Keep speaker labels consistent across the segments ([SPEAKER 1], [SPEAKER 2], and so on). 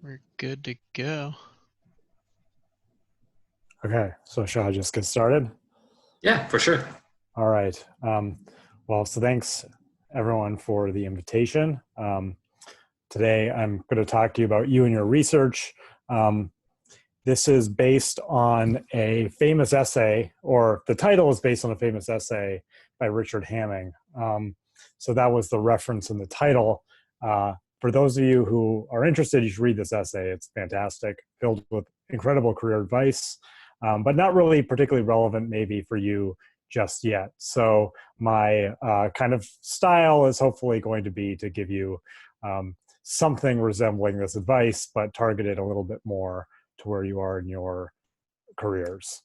[SPEAKER 1] We're good to go.
[SPEAKER 2] Okay, so shall I just get started?
[SPEAKER 3] Yeah, for sure.
[SPEAKER 2] All right. So thanks everyone for the invitation. Today I'm going to talk to you about you and your research. This is based on a famous essay, or the title is based on a famous essay by Richard Hamming. So that was the reference in the title. For those of you who are interested, you should read this essay. It's fantastic, filled with incredible career advice, but not really particularly relevant maybe for you just yet. So my kind of style is hopefully going to be to give you something resembling this advice, but targeted a little bit more to where you are in your careers.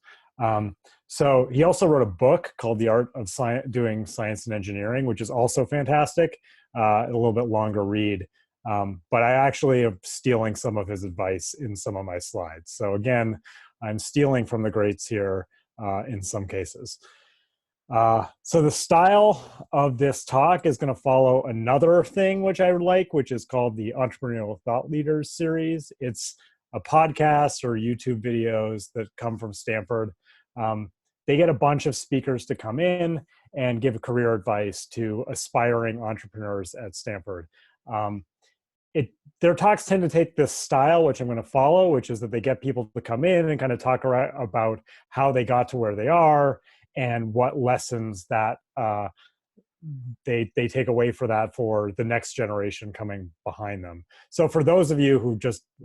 [SPEAKER 2] So he also wrote a book called The Art of Doing Science and Engineering, which is also fantastic, a little bit longer read. But I actually am stealing some of his advice in some of my slides. So again, I'm stealing from the greats here in some cases. So the style of this talk is going to follow another thing which I like, which is called the Entrepreneurial Thought Leaders series. It's a podcast or YouTube videos that come from Stanford. They get a bunch of speakers to come in and give career advice to aspiring entrepreneurs at Stanford. Their talks tend to take this style, which I'm going to follow, which is that they get people to come in and kind of talk about how they got to where they are and what lessons that they take away for that for the next generation coming behind them. So for those of you who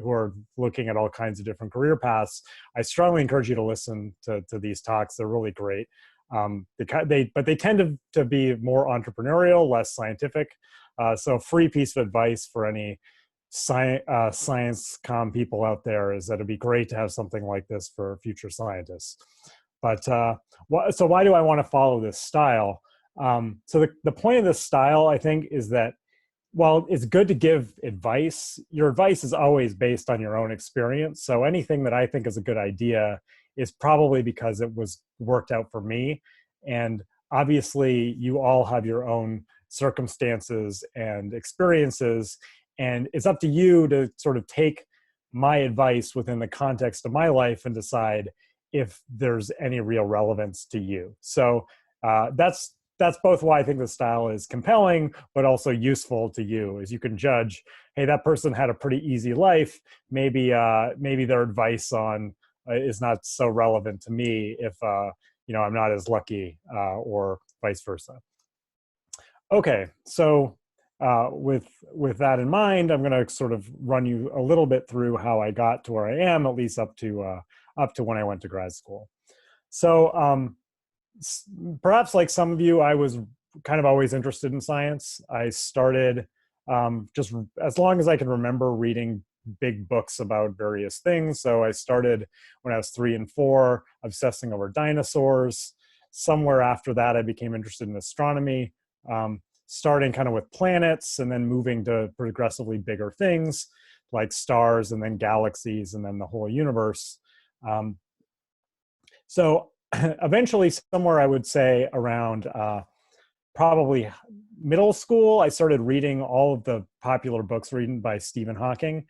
[SPEAKER 2] are looking at all kinds of different career paths, I strongly encourage you to listen to these talks. They're really great. But they tend to be more entrepreneurial, less scientific. So free piece of advice for any science comm people out there is that it'd be great to have something like this for future scientists. But so why do I want to follow this style? So the point of this style, I think, is that while it's good to give advice, your advice is always based on your own experience. So anything that I think is a good idea is probably because it was worked out for me. And obviously, you all have your own circumstances and experiences. And it's up to you to sort of take my advice within the context of my life and decide if there's any real relevance to you. So that's both why I think the style is compelling, but also useful to you, as you can judge, hey, that person had a pretty easy life. Maybe their advice on is not so relevant to me if I'm not as lucky, or vice versa. Okay, so with that in mind, I'm going to sort of run you a little bit through how I got to where I am, at least up to when I went to grad school. So perhaps like some of you, I was kind of always interested in science. I started just as long as I can remember reading big books about various things. So I started when I was 3 and 4, obsessing over dinosaurs. Somewhere after that, I became interested in astronomy, starting kind of with planets and then moving to progressively bigger things like stars and then galaxies and then the whole universe. So eventually, somewhere I would say around probably middle school, I started reading all of the popular books written by Stephen Hawking.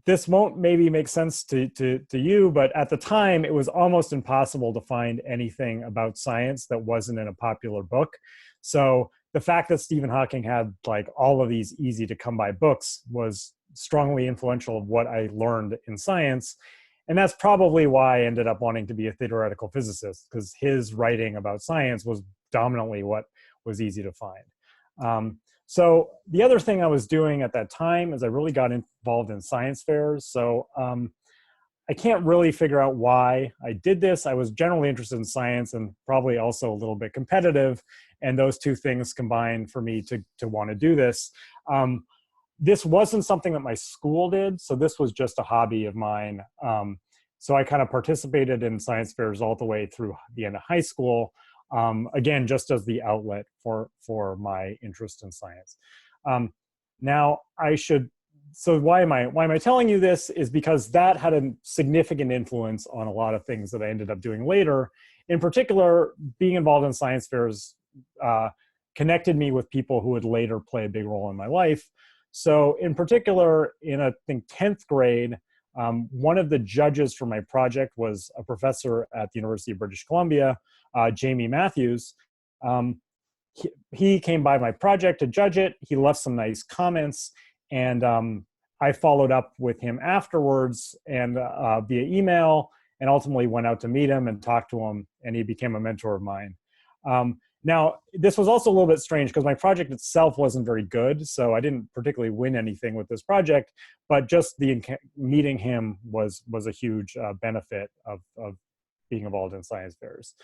[SPEAKER 2] This won't maybe make sense to you, but at the time, it was almost impossible to find anything about science that wasn't in a popular book. So the fact that Stephen Hawking had like all of these easy to come by books was strongly influential of what I learned in science. And that's probably why I ended up wanting to be a theoretical physicist, because his writing about science was dominantly what was easy to find. So the other thing I was doing at that time is I really got involved in science fairs. So I can't really figure out why I did this. I was generally interested in science and probably also a little bit competitive. And those two things combined for me to want to do this. This wasn't something that my school did, so this was just a hobby of mine. So I kind of participated in science fairs all the way through the end of high school, again, just as the outlet for my interest in science. Now, so why am I telling you this is because that had a significant influence on a lot of things that I ended up doing later. In particular, being involved in science fairs connected me with people who would later play a big role in my life. So in particular, in I think 10th grade, one of the judges for my project was a professor at the University of British Columbia, Jamie Matthews. He came by my project to judge it. He left some nice comments, and I followed up with him afterwards and via email, and ultimately went out to meet him and talk to him, and he became a mentor of mine. Now, this was also a little bit strange because my project itself wasn't very good, so I didn't particularly win anything with this project, but just meeting him was a huge benefit of being involved in science fairs.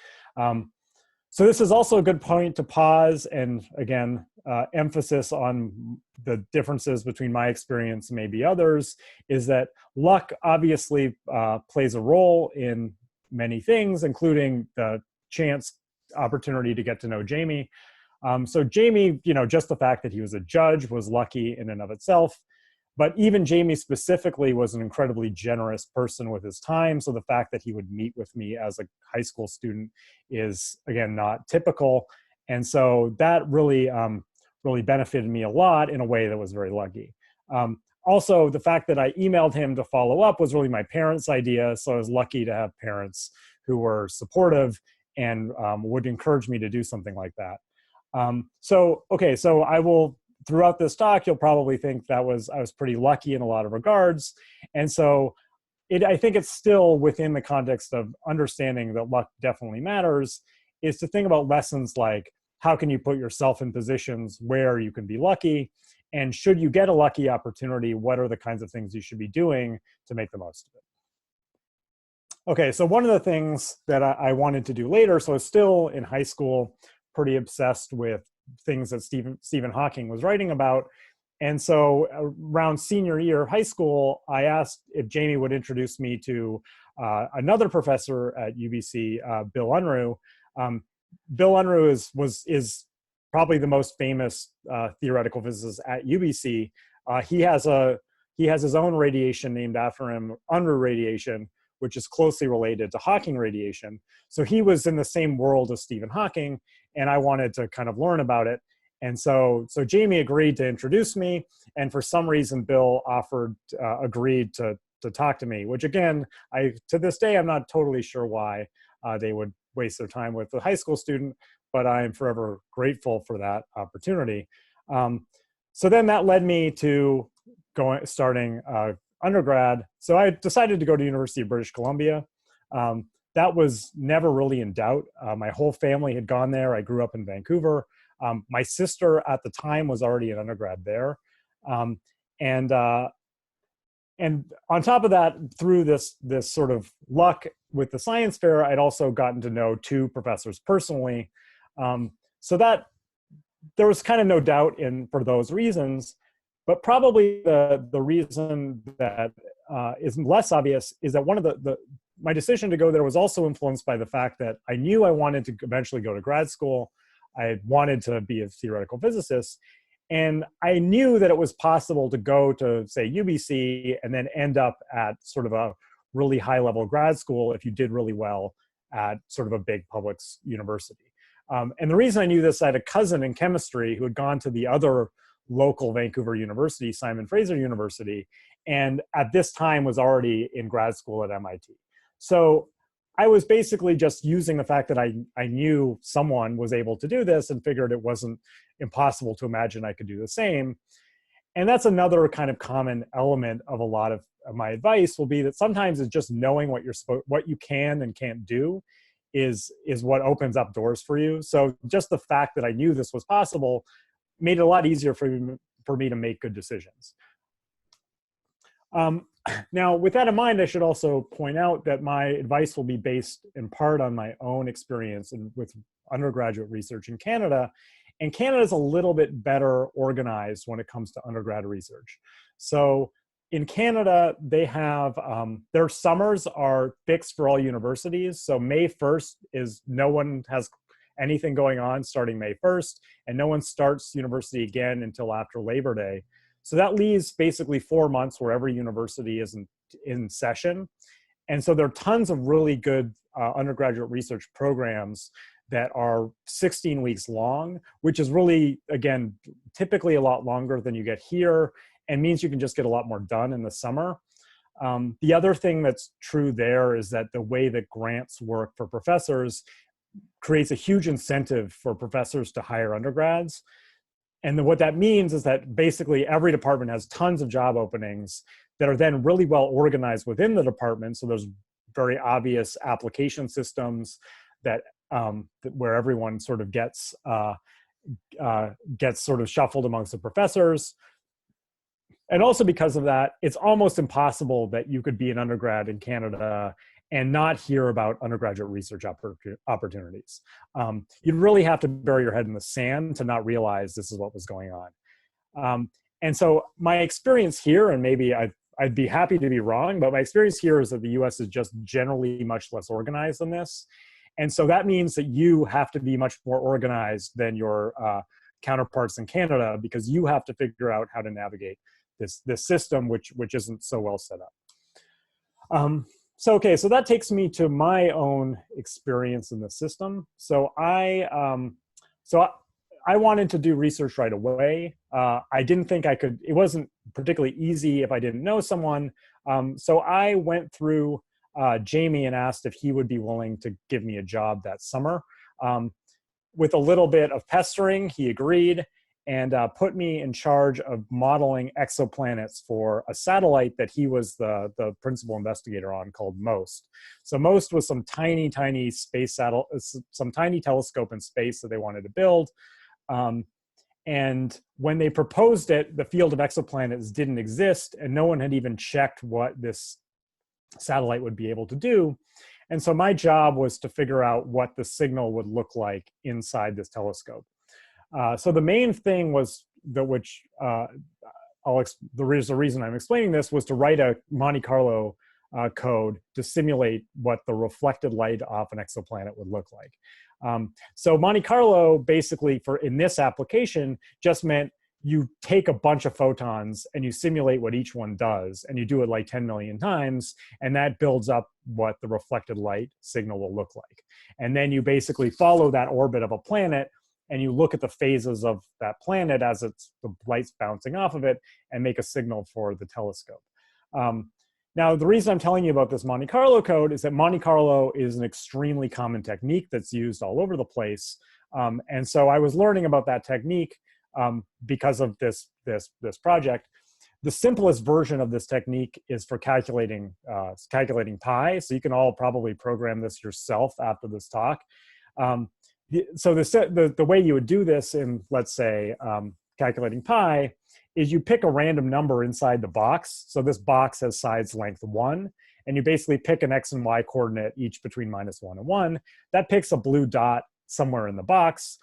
[SPEAKER 2] So this is also a good point to pause and, again, emphasis on the differences between my experience and maybe others, is that luck obviously plays a role in many things, including the chance opportunity to get to know Jamie. So Jamie, just the fact that he was a judge was lucky in and of itself. But even Jamie specifically was an incredibly generous person with his time. So the fact that he would meet with me as a high school student is, again, not typical. And so that really, really benefited me a lot in a way that was very lucky. Also, the fact that I emailed him to follow up was really my parents' idea. So I was lucky to have parents who were supportive and would encourage me to do something like that. So I will, throughout this talk, you'll probably think that I was pretty lucky in a lot of regards. And so I think it's still within the context of understanding that luck definitely matters, is to think about lessons like, how can you put yourself in positions where you can be lucky? And should you get a lucky opportunity, what are the kinds of things you should be doing to make the most of it? Okay, so one of the things that I wanted to do later, so I was still in high school, pretty obsessed with things that Stephen Hawking was writing about. And so around senior year of high school, I asked if Jamie would introduce me to another professor at UBC, Bill Unruh. Bill Unruh is probably the most famous theoretical physicist at UBC. He has his own radiation named after him, Unruh radiation, which is closely related to Hawking radiation. So he was in the same world as Stephen Hawking, and I wanted to kind of learn about it. And so Jamie agreed to introduce me, and for some reason, Bill agreed to talk to me, which again, to this day, I'm not totally sure why they would waste their time with a high school student, but I'm forever grateful for that opportunity. So then that led me to starting undergrad. So I decided to go to University of British Columbia. That was never really in doubt. My whole family had gone there. I grew up in Vancouver. My sister at the time was already an undergrad there. And on top of that, through this sort of luck with the science fair, I'd also gotten to know two professors personally. So that there was kind of no doubt for those reasons. But probably the reason that is less obvious is that one of my decision to go there was also influenced by the fact that I knew I wanted to eventually go to grad school. I wanted to be a theoretical physicist. And I knew that it was possible to go to, say, UBC and then end up at sort of a really high-level grad school if you did really well at sort of a big public university. And the reason I knew this, I had a cousin in chemistry who had gone to the other local Vancouver university, Simon Fraser University, and at this time was already in grad school at MIT. So I was basically just using the fact that I knew someone was able to do this and figured it wasn't impossible to imagine I could do the same. And that's another kind of common element of a lot of my advice will be that sometimes it's just knowing what you can and can't do is what opens up doors for you. So just the fact that I knew this was possible made it a lot easier for me to make good decisions. Now, with that in mind, I should also point out that my advice will be based in part on my own experience with undergraduate research in Canada. And Canada is a little bit better organized when it comes to undergrad research. So in Canada, they have, their summers are fixed for all universities. So May 1st is no one has anything going on starting May 1st, and no one starts university again until after Labor Day. So that leaves basically 4 months where every university is in session. And so there are tons of really good undergraduate research programs that are 16 weeks long, which is really, again, typically a lot longer than you get here, and means you can just get a lot more done in the summer. The other thing that's true there is that the way that grants work for professors creates a huge incentive for professors to hire undergrads. And then what that means is that basically every department has tons of job openings that are then really well organized within the department. So there's very obvious application systems that where everyone sort of gets sort of shuffled amongst the professors. And also because of that, it's almost impossible that you could be an undergrad in Canada and not hear about undergraduate research opportunities. You'd really have to bury your head in the sand to not realize this is what was going on. And so my experience here, and maybe I'd be happy to be wrong, but my experience here is that the US is just generally much less organized than this. And so that means that you have to be much more organized than your counterparts in Canada, because you have to figure out how to navigate this system, which isn't so well set up. So that takes me to my own experience in the system. So I wanted to do research right away. I didn't think I could. It wasn't particularly easy if I didn't know someone. So I went through Jamie and asked if he would be willing to give me a job that summer. With a little bit of pestering, he agreed, and put me in charge of modeling exoplanets for a satellite that he was the principal investigator on, called MOST. So MOST was some tiny space some tiny telescope in space that they wanted to build. And when they proposed it, the field of exoplanets didn't exist, and no one had even checked what this satellite would be able to do. And so my job was to figure out what the signal would look like inside this telescope. So the main thing was the reason I'm explaining this was to write a Monte Carlo code to simulate what the reflected light off an exoplanet would look like. So Monte Carlo basically in this application just meant you take a bunch of photons and you simulate what each one does, and you do it like 10 million times, and that builds up what the reflected light signal will look like. And then you basically follow that orbit of a planet, and you look at the phases of that planet as the light's bouncing off of it, and make a signal for the telescope. Now, the reason I'm telling you about this Monte Carlo code is that Monte Carlo is an extremely common technique that's used all over the place. And so I was learning about that technique because of this project. The simplest version of this technique is for calculating pi. So you can all probably program this yourself after this talk. So the way you would do this in, let's say, calculating pi is you pick a random number inside the box. So this box has sides length 1, and you basically pick an x and y coordinate each between -1 and 1. That picks a blue dot somewhere in the box.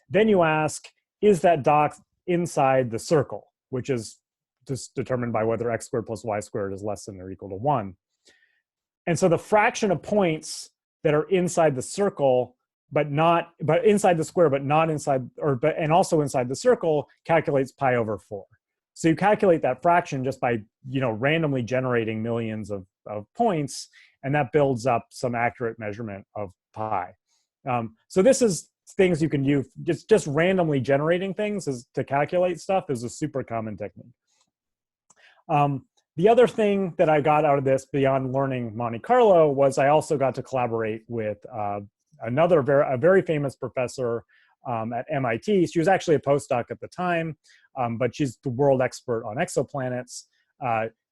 [SPEAKER 2] Then you ask, is that dot inside the circle, which is just determined by whether x squared plus y squared is less than or equal to 1. And so the fraction of points that are inside the circle but inside the square, but not inside, and also inside the circle, calculates pi over 4. So you calculate that fraction just by, randomly generating millions of points, and that builds up some accurate measurement of pi. So this is things you can use. Just randomly generating things to calculate stuff is a super common technique. The other thing that I got out of this beyond learning Monte Carlo was I also got to collaborate with a very famous professor at MIT. She was actually a postdoc at the time, but she's the world expert on exoplanets.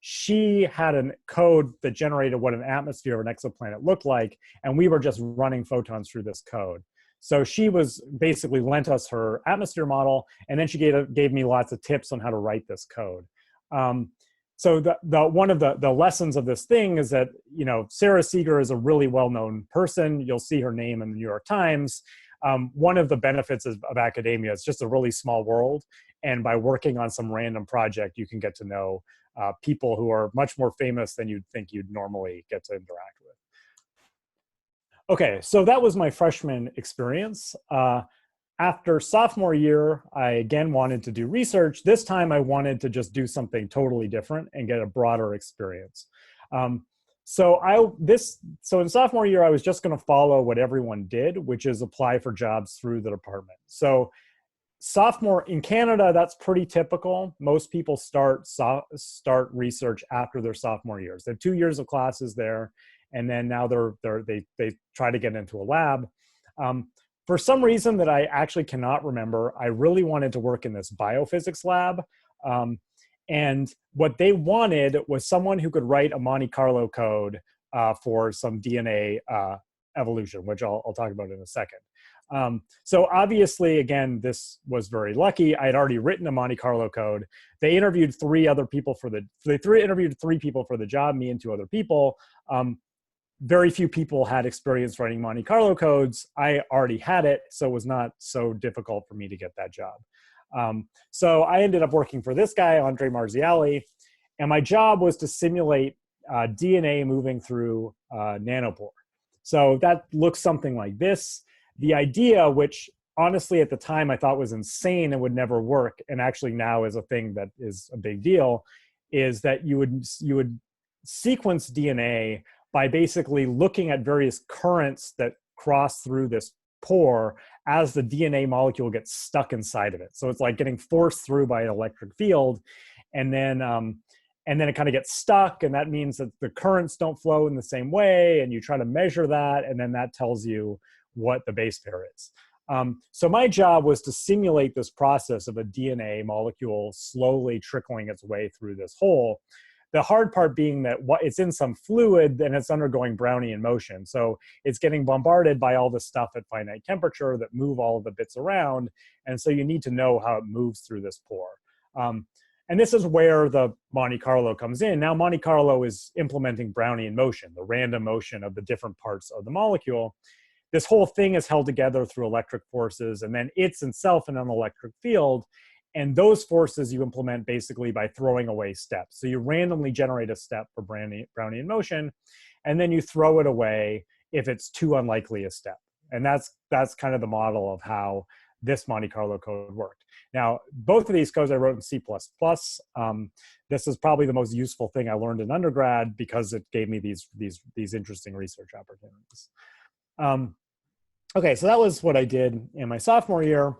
[SPEAKER 2] She had a code that generated what an atmosphere of an exoplanet looked like, and we were just running photons through this code. So she was basically lent us her atmosphere model, and then she gave me lots of tips on how to write this code. So one of the lessons of this thing is that, Sarah Seeger is a really well-known person. You'll see her name in the New York Times. One of the benefits of academia is just a really small world. And by working on some random project, you can get to know people who are much more famous than you'd think you'd normally get to interact with. Okay, so that was my freshman experience. After sophomore year, I again wanted to do research. This time I wanted to just do something totally different and get a broader experience. So in sophomore year, I was just going to follow what everyone did, which is apply for jobs through the department. So sophomore in Canada, that's pretty typical. Most people start research after their sophomore years. They have 2 years of classes there, and then now they try to get into a lab. For some reason that I actually cannot remember, I really wanted to work in this biophysics lab. And what they wanted was someone who could write a Monte Carlo code for some DNA evolution, which I'll talk about in a second. So obviously, again, this was very lucky. I had already written a Monte Carlo code. They interviewed three people for the job, me and two other people. Very few people had experience writing Monte Carlo codes. I already had it, so it was not so difficult for me to get that job. So I ended up working for this guy, Andre Marziali, and my job was to simulate DNA moving through nanopore. So that looks something like this. The idea, which honestly at the time I thought was insane and would never work, and actually now is a thing that is a big deal, is that you would sequence DNA by basically looking at various currents that cross through this pore as the DNA molecule gets stuck inside of it. So it's like getting forced through by an electric field, and then it kind of gets stuck, and that means that the currents don't flow in the same way, and you try to measure that, and then that tells you what the base pair is. So my job was to simulate this process of a DNA molecule slowly trickling its way through this hole. The hard part being that it's in some fluid and it's undergoing Brownian motion. So it's getting bombarded by all the stuff at finite temperature that move all of the bits around. And so you need to know how it moves through this pore. And this is where the Monte Carlo comes in. Now Monte Carlo is implementing Brownian motion, the random motion of the different parts of the molecule. This whole thing is held together through electric forces, and then it's itself in an electric field. And those forces you implement basically by throwing away steps. So you randomly generate a step for Brownian motion, and then you throw it away if it's too unlikely a step. And that's kind of the model of how this Monte Carlo code worked. Now, both of these codes I wrote in C++. This is probably the most useful thing I learned in undergrad because it gave me these interesting research opportunities. Okay, so that was what I did in my sophomore year.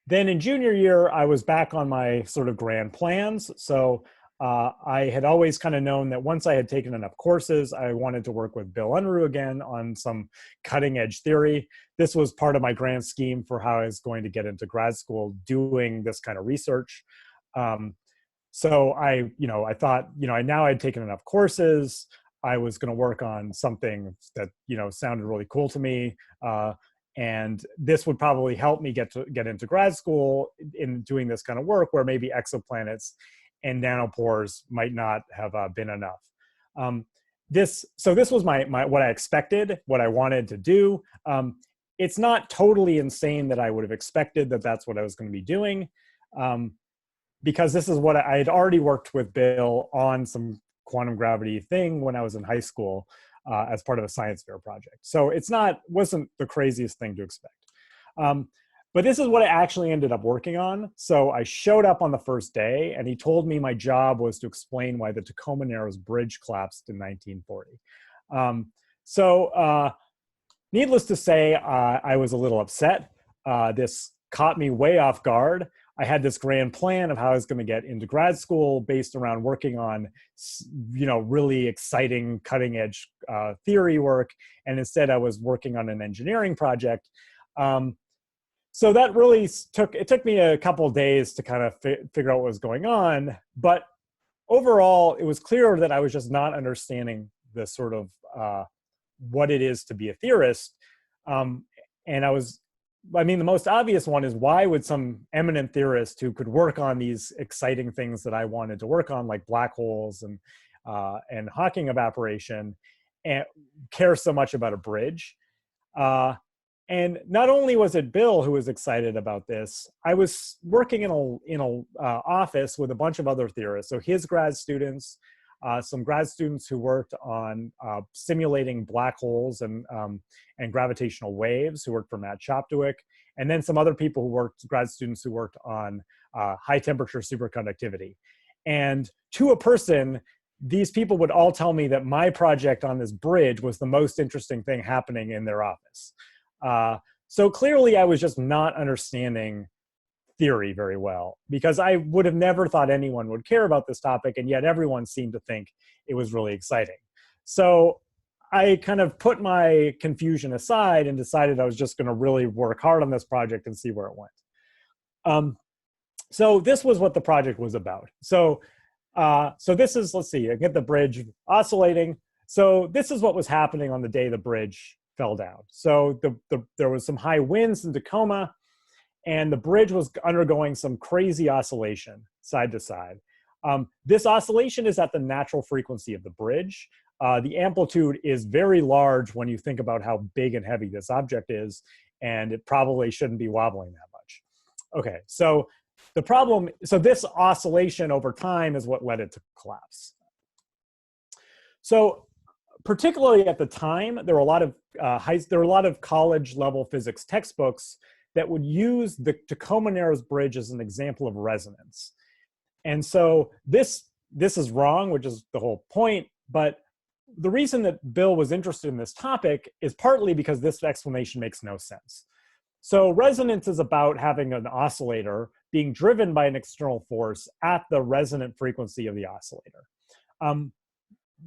[SPEAKER 2] Then in junior year, I was back on my sort of grand plans. So I had always kind of known that once I had taken enough courses, I wanted to work with Bill Unruh again on some cutting edge theory. This was part of my grand scheme for how I was going to get into grad school doing this kind of research. So I thought, now I'd taken enough courses. I was going to work on something that, sounded really cool to me. And this would probably help me get into grad school in doing this kind of work where maybe exoplanets and nanopores might not have been enough. This was my what I expected, what I wanted to do. It's not totally insane that I would have expected that that's what I was going to be doing, because this is what I had already worked with Bill on some quantum gravity thing when I was in high school as part of a science fair project. So wasn't the craziest thing to expect. But this is what I actually ended up working on. So I showed up on the first day, and he told me my job was to explain why the Tacoma Narrows Bridge collapsed in 1940. Needless to say, I was a little upset. This caught me way off guard. I had this grand plan of how I was going to get into grad school based around working on, really exciting cutting edge theory work. And instead I was working on an engineering project. So that really took me a couple of days to kind of figure out what was going on. But overall, it was clear that I was just not understanding the sort of what it is to be a theorist. And the most obvious one is, why would some eminent theorist who could work on these exciting things that I wanted to work on, like black holes and Hawking evaporation, and care so much about a bridge? And not only was it Bill who was excited about this, I was working in a office with a bunch of other theorists. So his grad students, some grad students who worked on simulating black holes and gravitational waves, who worked for Matt Shoptowick, and then some other people grad students who worked on high temperature superconductivity. And to a person, these people would all tell me that my project on this bridge was the most interesting thing happening in their office. So clearly I was just not understanding theory very well, because I would have never thought anyone would care about this topic, and yet everyone seemed to think it was really exciting. So I kind of put my confusion aside and decided I was just going to really work hard on this project and see where it went. So this was what the project was about. So this is, let's see, I get the bridge oscillating. So this is what was happening on the day the bridge fell down. So there was some high winds in Tacoma, and the bridge was undergoing some crazy oscillation side to side. This oscillation is at the natural frequency of the bridge. The amplitude is very large when you think about how big and heavy this object is, and it probably shouldn't be wobbling that much. Okay, so the problem, so this oscillation over time is what led it to collapse. So particularly at the time, there were a lot of college level physics textbooks that would use the Tacoma Narrows Bridge as an example of resonance. And so this is wrong, which is the whole point. But the reason that Bill was interested in this topic is partly because this explanation makes no sense. So resonance is about having an oscillator being driven by an external force at the resonant frequency of the oscillator.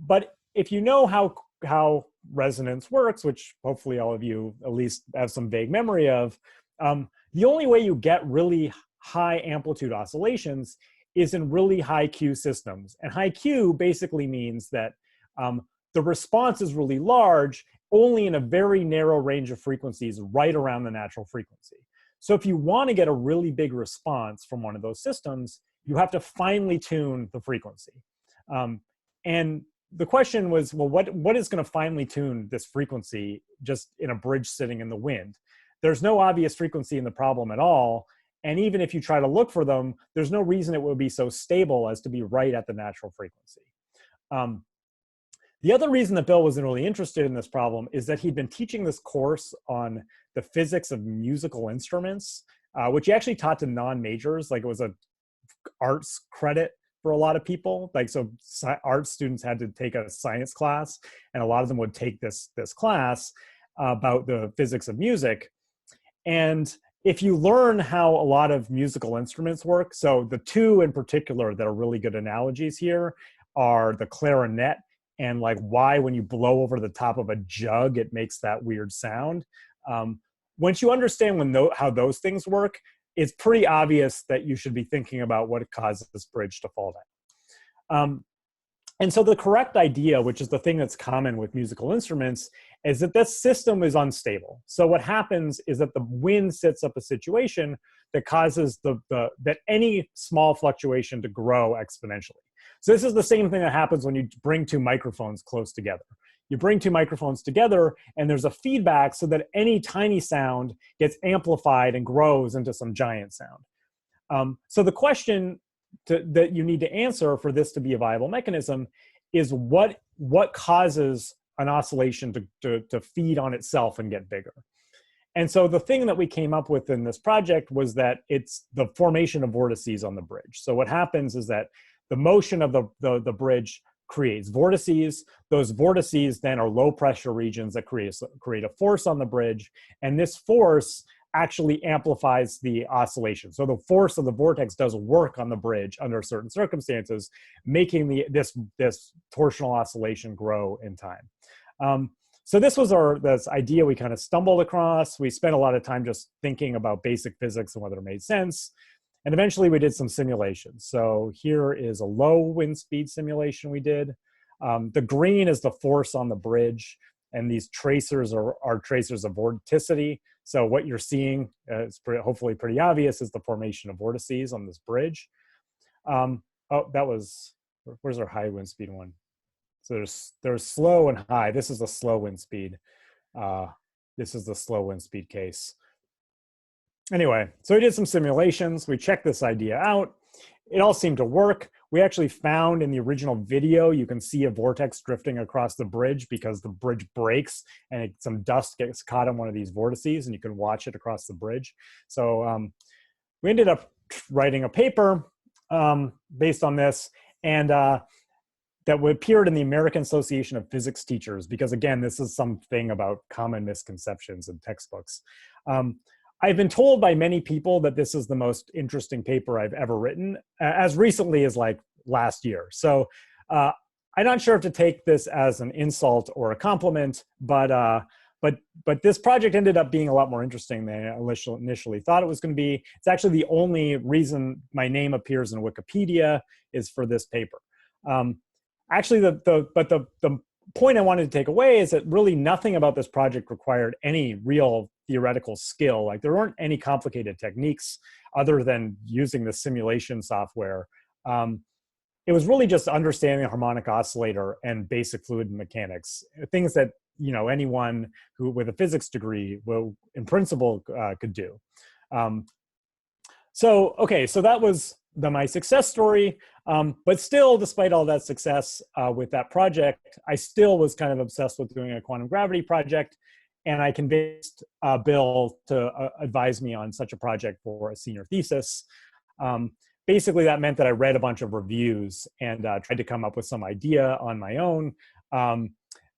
[SPEAKER 2] But if you know how resonance works, which hopefully all of you at least have some vague memory of, the only way you get really high amplitude oscillations is in really high Q systems. And high Q basically means that the response is really large, only in a very narrow range of frequencies right around the natural frequency. So if you want to get a really big response from one of those systems, you have to finely tune the frequency. And the question was, well, what is going to finely tune this frequency just in a bridge sitting in the wind? There's no obvious frequency in the problem at all. And even if you try to look for them, there's no reason it would be so stable as to be right at the natural frequency. The other reason that Bill wasn't really interested in this problem is that he'd been teaching this course on the physics of musical instruments, which he actually taught to non-majors. Like, it was an arts credit for a lot of people. Like, so art students had to take a science class, and a lot of them would take this class about the physics of music. And if you learn how a lot of musical instruments work, so the two in particular that are really good analogies here are the clarinet, and like why when you blow over the top of a jug, it makes that weird sound. Once you understand how those things work, it's pretty obvious that you should be thinking about what causes this bridge to fall down. And so the correct idea, which is the thing that's common with musical instruments, is that this system is unstable. So what happens is that the wind sets up a situation that causes that any small fluctuation to grow exponentially. So this is the same thing that happens when you bring two microphones close together. You bring two microphones together, and there's a feedback so that any tiny sound gets amplified and grows into some giant sound. So the question that you need to answer for this to be a viable mechanism is what causes an oscillation to feed on itself and get bigger. And so the thing that we came up with in this project was that it's the formation of vortices on the bridge. So what happens is that the motion of the bridge creates vortices. Those vortices then are low pressure regions that create a force on the bridge. And this force actually amplifies the oscillation. So the force of the vortex does work on the bridge under certain circumstances, making this torsional oscillation grow in time. So this was this idea we kind of stumbled across. We spent a lot of time just thinking about basic physics and whether it made sense. And eventually we did some simulations. So here is a low wind speed simulation we did. The green is the force on the bridge, and these tracers are tracers of vorticity. So what you're seeing, hopefully pretty obvious, is the formation of vortices on this bridge. Oh, where's our high wind speed one? So there's slow and high. This is the slow wind speed. This is the slow wind speed case. Anyway, so we did some simulations. We checked this idea out. It all seemed to work. We actually found in the original video, you can see a vortex drifting across the bridge because the bridge breaks and some dust gets caught on one of these vortices, and you can watch it across the bridge. So we ended up writing a paper based on this. And that appeared in the American Association of Physics Teachers, because again, this is something about common misconceptions in textbooks. I've been told by many people that this is the most interesting paper I've ever written, as recently as like last year. So I'm not sure if to take this as an insult or a compliment, but this project ended up being a lot more interesting than I initially thought it was going to be. It's actually the only reason my name appears in Wikipedia is for this paper. Actually, the point I wanted to take away is that really nothing about this project required any real theoretical skill. Like there weren't any complicated techniques other than using the simulation software. It was really just understanding a harmonic oscillator and basic fluid mechanics, things that anyone who with a physics degree will, in principle, could do. So that was my success story. But still, despite all that success with that project, I still was kind of obsessed with doing a quantum gravity project. And I convinced Bill to advise me on such a project for a senior thesis. Basically, that meant that I read a bunch of reviews and tried to come up with some idea on my own.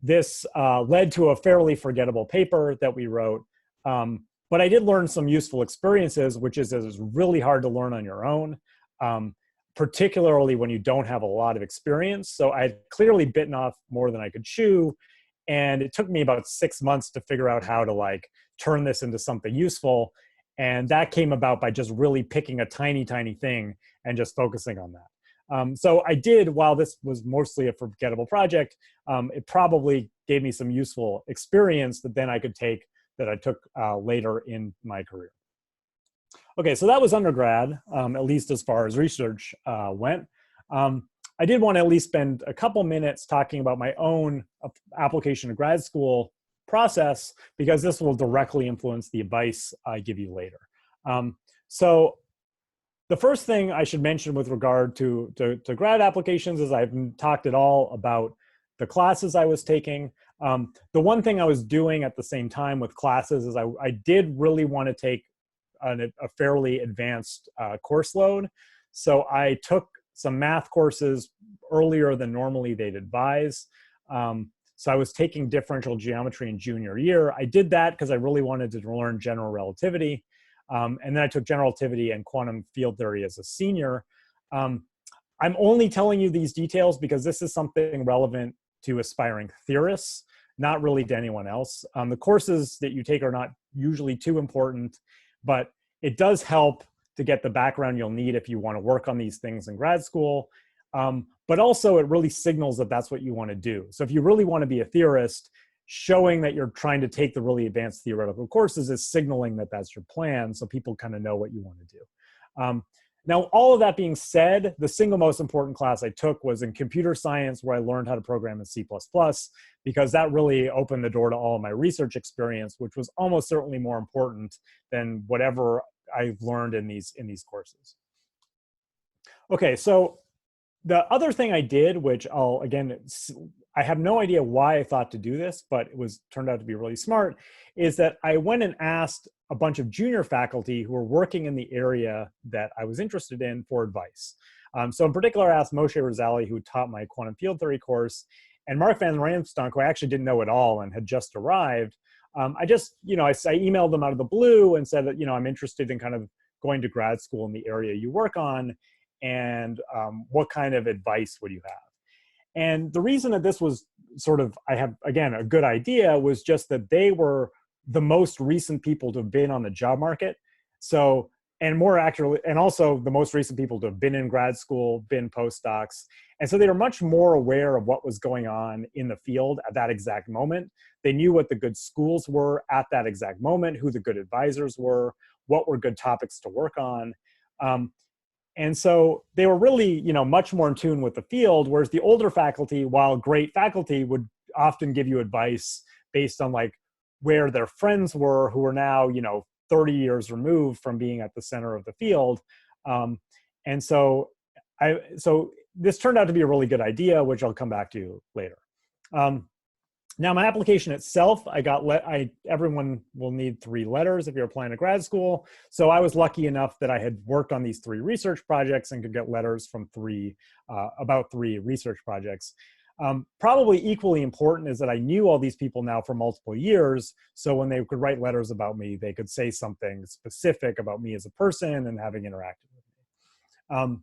[SPEAKER 2] This led to a fairly forgettable paper that we wrote. But I did learn some useful experiences, which is really hard to learn on your own, particularly when you don't have a lot of experience. So I had clearly bitten off more than I could chew. And it took me about 6 months to figure out how to like turn this into something useful. And that came about by just really picking a tiny, tiny thing and just focusing on that. So I did, while this was mostly a forgettable project, it probably gave me some useful experience that then I could take, that I took later in my career. Okay, so that was undergrad, at least as far as research went. I did want to at least spend a couple minutes talking about my own application to grad school process, because this will directly influence the advice I give you later. So the first thing I should mention with regard to grad applications is I haven't talked at all about the classes I was taking. The one thing I was doing at the same time with classes is I did really want to take a fairly advanced course load. So I took some math courses earlier than normally they'd advise. So I was taking differential geometry in junior year. I did that because I really wanted to learn general relativity. And then I took general relativity and quantum field theory as a senior. I'm only telling you these details because this is something relevant to aspiring theorists, not really to anyone else. The courses that you take are not usually too important, but it does help to get the background you'll need if you want to work on these things in grad school. But also it really signals that that's what you want to do. So if you really want to be a theorist, showing that you're trying to take the really advanced theoretical courses is signaling that that's your plan, so people kind of know what you want to do. Now, all of that being said, the single most important class I took was in computer science, where I learned how to program in C++, because that really opened the door to all of my research experience, which was almost certainly more important than whatever I've learned in these courses. Okay, so the other thing I did, which I have no idea why I thought to do this, but it turned out to be really smart, is that I went and asked a bunch of junior faculty who were working in the area that I was interested in for advice. So in particular, I asked Moshe Razali, who taught my quantum field theory course, and Mark van Ramstonk, who I actually didn't know at all and had just arrived. I emailed them out of the blue and said that, I'm interested in kind of going to grad school in the area you work on, and what kind of advice would you have? And the reason that this was sort of, I have, again, a good idea, was just that they were the most recent people to have been on the job market. So, and more accurately, and also the most recent people to have been in grad school, been postdocs. And so they were much more aware of what was going on in the field at that exact moment. They knew what the good schools were at that exact moment, who the good advisors were, what were good topics to work on. And so they were really, much more in tune with the field, whereas the older faculty, while great faculty, would often give you advice based on like where their friends were, who are now, 30 years removed from being at the center of the field. And so this turned out to be a really good idea, which I'll come back to later. Now, my application itself, everyone will need 3 letters if you're applying to grad school. So I was lucky enough that I had worked on these 3 research projects and could get letters from about 3 research projects. Probably equally important is that I knew all these people now for multiple years. So when they could write letters about me, they could say something specific about me as a person and having interacted with me.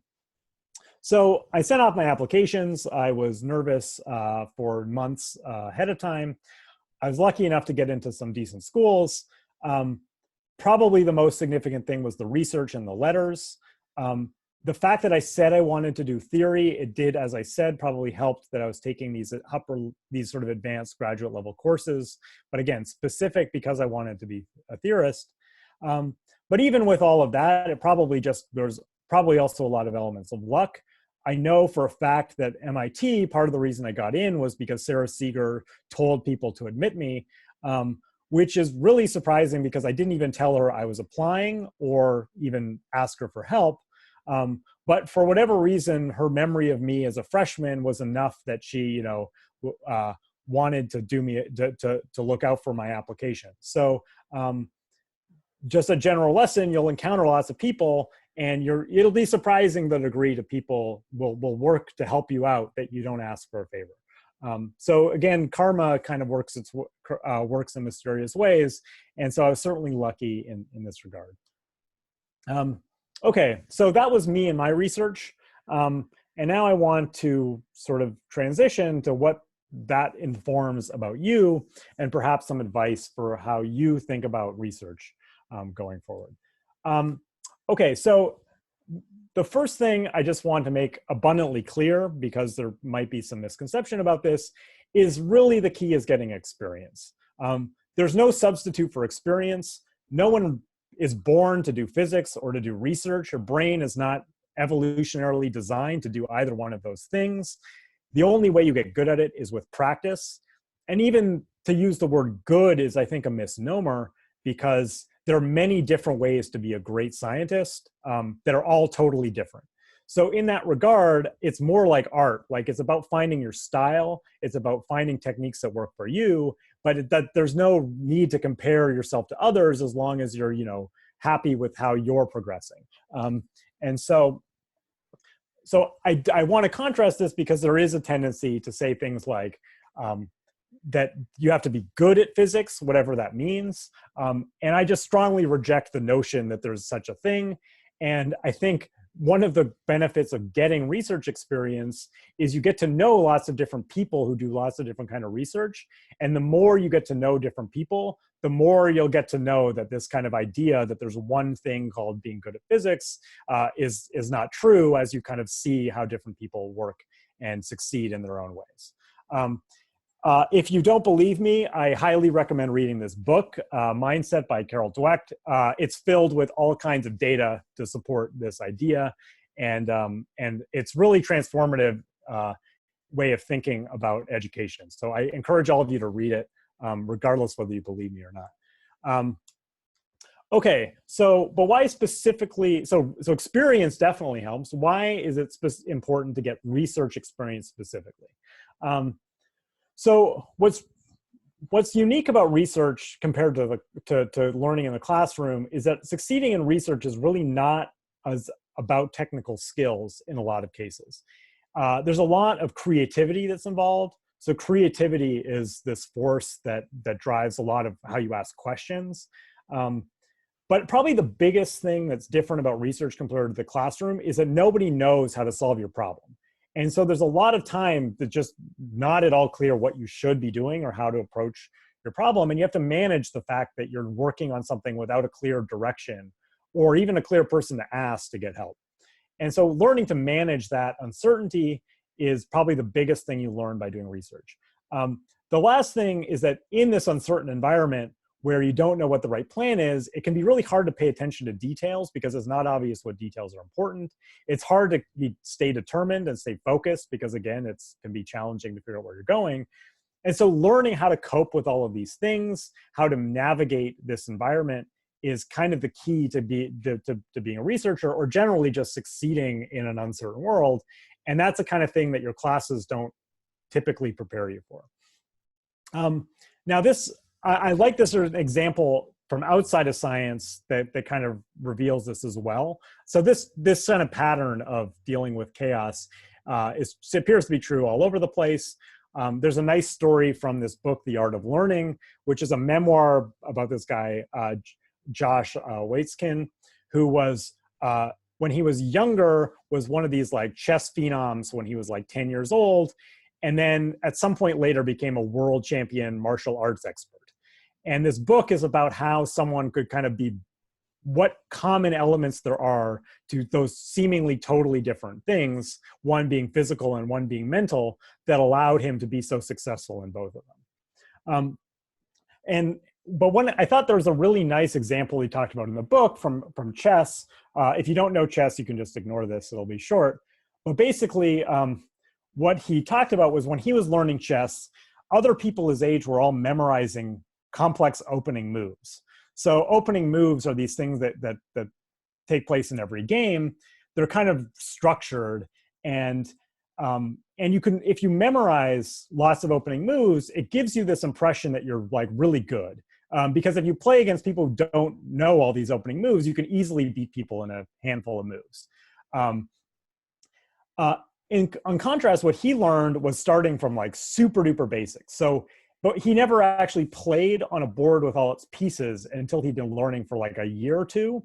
[SPEAKER 2] So I sent off my applications. I was nervous for months ahead of time. I was lucky enough to get into some decent schools. Probably the most significant thing was the research and the letters. The fact that I said I wanted to do theory, it did, as I said, probably helped that I was taking these sort of advanced graduate level courses. But again, specific because I wanted to be a theorist. But even with all of that, there's probably also a lot of elements of luck. I know for a fact that MIT, part of the reason I got in was because Sarah Seeger told people to admit me, which is really surprising because I didn't even tell her I was applying or even ask her for help. But for whatever reason, her memory of me as a freshman was enough that she, wanted to do me to look out for my application. So just a general lesson, you'll encounter lots of people, and it'll be surprising the degree to people will work to help you out that you don't ask for a favor. So again, karma kind of works in mysterious ways, and so I was certainly lucky in this regard. Okay, so that was me and my research, and now I want to sort of transition to what that informs about you, and perhaps some advice for how you think about research going forward. Okay, so the first thing I just want to make abundantly clear, because there might be some misconception about this, is really the key is getting experience. There's no substitute for experience. No one is born to do physics or to do research. Your brain is not evolutionarily designed to do either one of those things. The only way you get good at it is with practice. And even to use the word good is, I think, a misnomer, because there are many different ways to be a great scientist that are all totally different. So in that regard, it's more like art. Like, it's about finding your style. It's about finding techniques that work for you, but there's no need to compare yourself to others as long as you're, happy with how you're progressing. And so I want to contrast this because there is a tendency to say things like, that you have to be good at physics, whatever that means. And I just strongly reject the notion that there's such a thing. And I think one of the benefits of getting research experience is you get to know lots of different people who do lots of different kind of research. And the more you get to know different people, the more you'll get to know that this kind of idea that there's one thing called being good at physics is not true, as you kind of see how different people work and succeed in their own ways. If you don't believe me, I highly recommend reading this book, Mindset by Carol Dweck. It's filled with all kinds of data to support this idea. And it's really transformative way of thinking about education. So I encourage all of you to read it, regardless whether you believe me or not. Okay, but why specifically, so experience definitely helps. Why is it important to get research experience specifically? So what's unique about research compared to learning in the classroom is that succeeding in research is really not as about technical skills in a lot of cases. There's a lot of creativity that's involved. So creativity is this force that drives a lot of how you ask questions. But probably the biggest thing that's different about research compared to the classroom is that nobody knows how to solve your problem. And so there's a lot of time that's just not at all clear what you should be doing or how to approach your problem. And you have to manage the fact that you're working on something without a clear direction or even a clear person to ask to get help. And so learning to manage that uncertainty is probably the biggest thing you learn by doing research. The last thing is that in this uncertain environment, where you don't know what the right plan is, it can be really hard to pay attention to details because it's not obvious what details are important. It's hard to stay determined and stay focused because, again, it can be challenging to figure out where you're going. And so learning how to cope with all of these things, how to navigate this environment is kind of the key to being a researcher or generally just succeeding in an uncertain world. And that's the kind of thing that your classes don't typically prepare you for. Now this, I like this as an example from outside of science that kind of reveals this as well. So this kind of pattern of dealing with chaos appears to be true all over the place. There's a nice story from this book, The Art of Learning, which is a memoir about this guy, Josh Waitzkin, who was, when he was younger, was one of these like chess phenoms when he was like 10 years old. And then at some point later became a world champion martial arts expert. And this book is about how someone could kind of be, what common elements there are to those seemingly totally different things, one being physical and one being mental, that allowed him to be so successful in both of them. But I thought there was a really nice example he talked about in the book from chess. If you don't know chess, you can just ignore this, it'll be short. But basically, what he talked about was when he was learning chess, other people his age were all memorizing complex opening moves. So opening moves are these things that take place in every game. They're kind of structured, and you can, if you memorize lots of opening moves, it gives you this impression that you're like really good. Because if you play against people who don't know all these opening moves, you can easily beat people in a handful of moves. In contrast, what he learned was starting from like super duper basics. But he never actually played on a board with all its pieces until he'd been learning for like a year or two.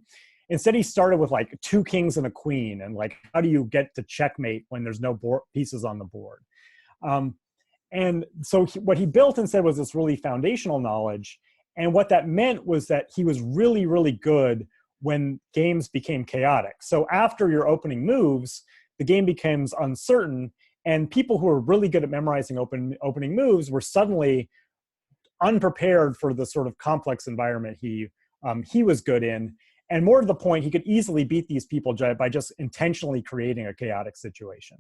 [SPEAKER 2] Instead, he started with like 2 kings and a queen, and like, how do you get to checkmate when there's no pieces on the board? And so what he built instead was this really foundational knowledge. And what that meant was that he was really, really good when games became chaotic. So after your opening moves, the game becomes uncertain, and people who were really good at memorizing opening moves were suddenly unprepared for the sort of complex environment he was good in. And more to the point, he could easily beat these people by just intentionally creating a chaotic situation.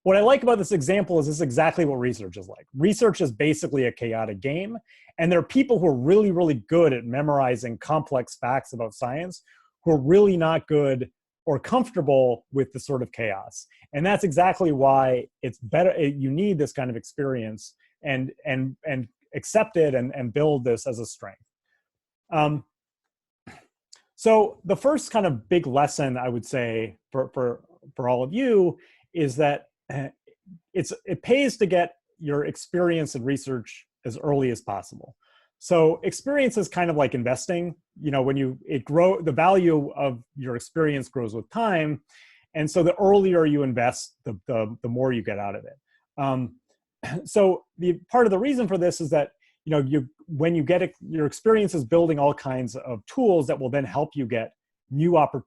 [SPEAKER 2] What I like about this example is this is exactly what research is like. Research is basically a chaotic game, and there are people who are really, really good at memorizing complex facts about science who are really not good or comfortable with the sort of chaos. And that's exactly why it's better, you need this kind of experience and accept it and build this as a strength. So the first kind of big lesson I would say for all of you is that it pays to get your experience in research as early as possible. So experience is kind of like investing. You know, when the value of your experience grows with time. And so the earlier you invest, the more you get out of it. So part of the reason for this is that, you know, when you get your experience is building all kinds of tools that will then help you get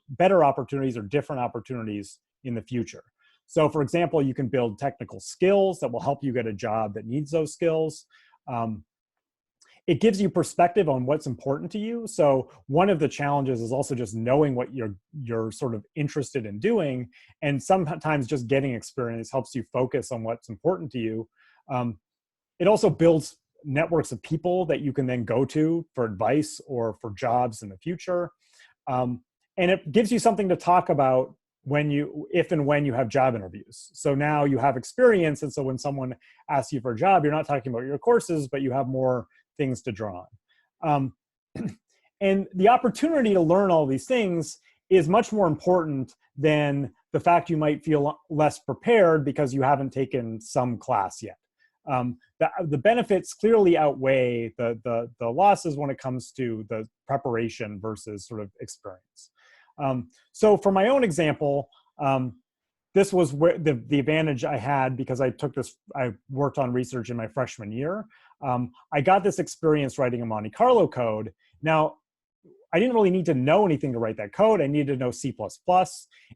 [SPEAKER 2] better opportunities or different opportunities in the future. So for example, you can build technical skills that will help you get a job that needs those skills. It gives you perspective on what's important to you. So one of the challenges is also just knowing what you're sort of interested in doing. And sometimes just getting experience helps you focus on what's important to you. It also builds networks of people that you can then go to for advice or for jobs in the future. And it gives you something to talk about if and when you have job interviews. So now you have experience, and so when someone asks you for a job, you're not talking about your courses, but you have more things to draw on. And the opportunity to learn all these things is much more important than the fact you might feel less prepared because you haven't taken some class yet. The benefits clearly outweigh the losses when it comes to the preparation versus sort of experience. So for my own example, this was where the advantage I had because I worked on research in my freshman year. I got this experience writing a Monte Carlo code. Now, I didn't really need to know anything to write that code. I needed to know C++,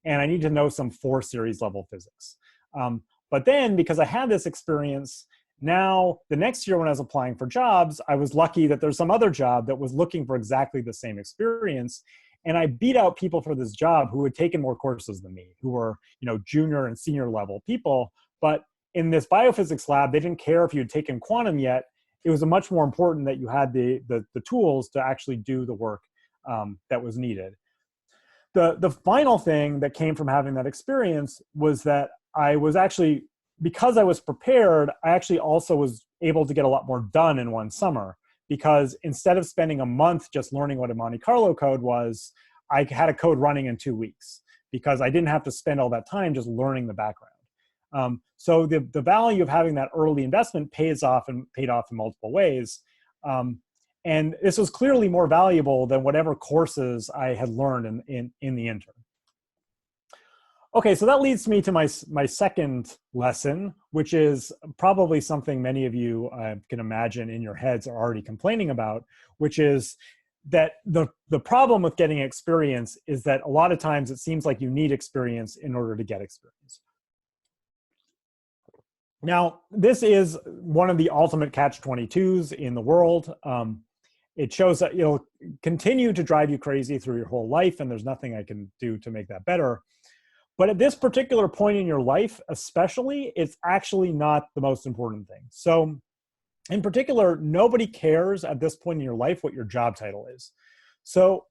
[SPEAKER 2] and I needed to know some 4 series level physics. But then because I had this experience, now the next year when I was applying for jobs, I was lucky that there's some other job that was looking for exactly the same experience. And I beat out people for this job who had taken more courses than me, who were, you know, junior and senior level people. But in this biophysics lab, they didn't care if you had taken quantum yet. It was much more important that you had the tools to actually do the work that was needed. The final thing that came from having that experience was that I was actually because I was prepared, I actually also was able to get a lot more done in one summer, because instead of spending a month just learning what a Monte Carlo code was, I had a code running in 2 weeks because I didn't have to spend all that time just learning the background. So the value of having that early investment paid off in multiple ways. And this was clearly more valuable than whatever courses I had learned in the intern. Okay, so that leads me to my second lesson, which is probably something many of you can imagine in your heads are already complaining about, which is that the problem with getting experience is that a lot of times it seems like you need experience in order to get experience. Now, this is one of the ultimate catch-22s in the world. It shows that it'll continue to drive you crazy through your whole life, and there's nothing I can do to make that better. But at this particular point in your life, especially, it's actually not the most important thing. So in particular, nobody cares at this point in your life what your job title is. So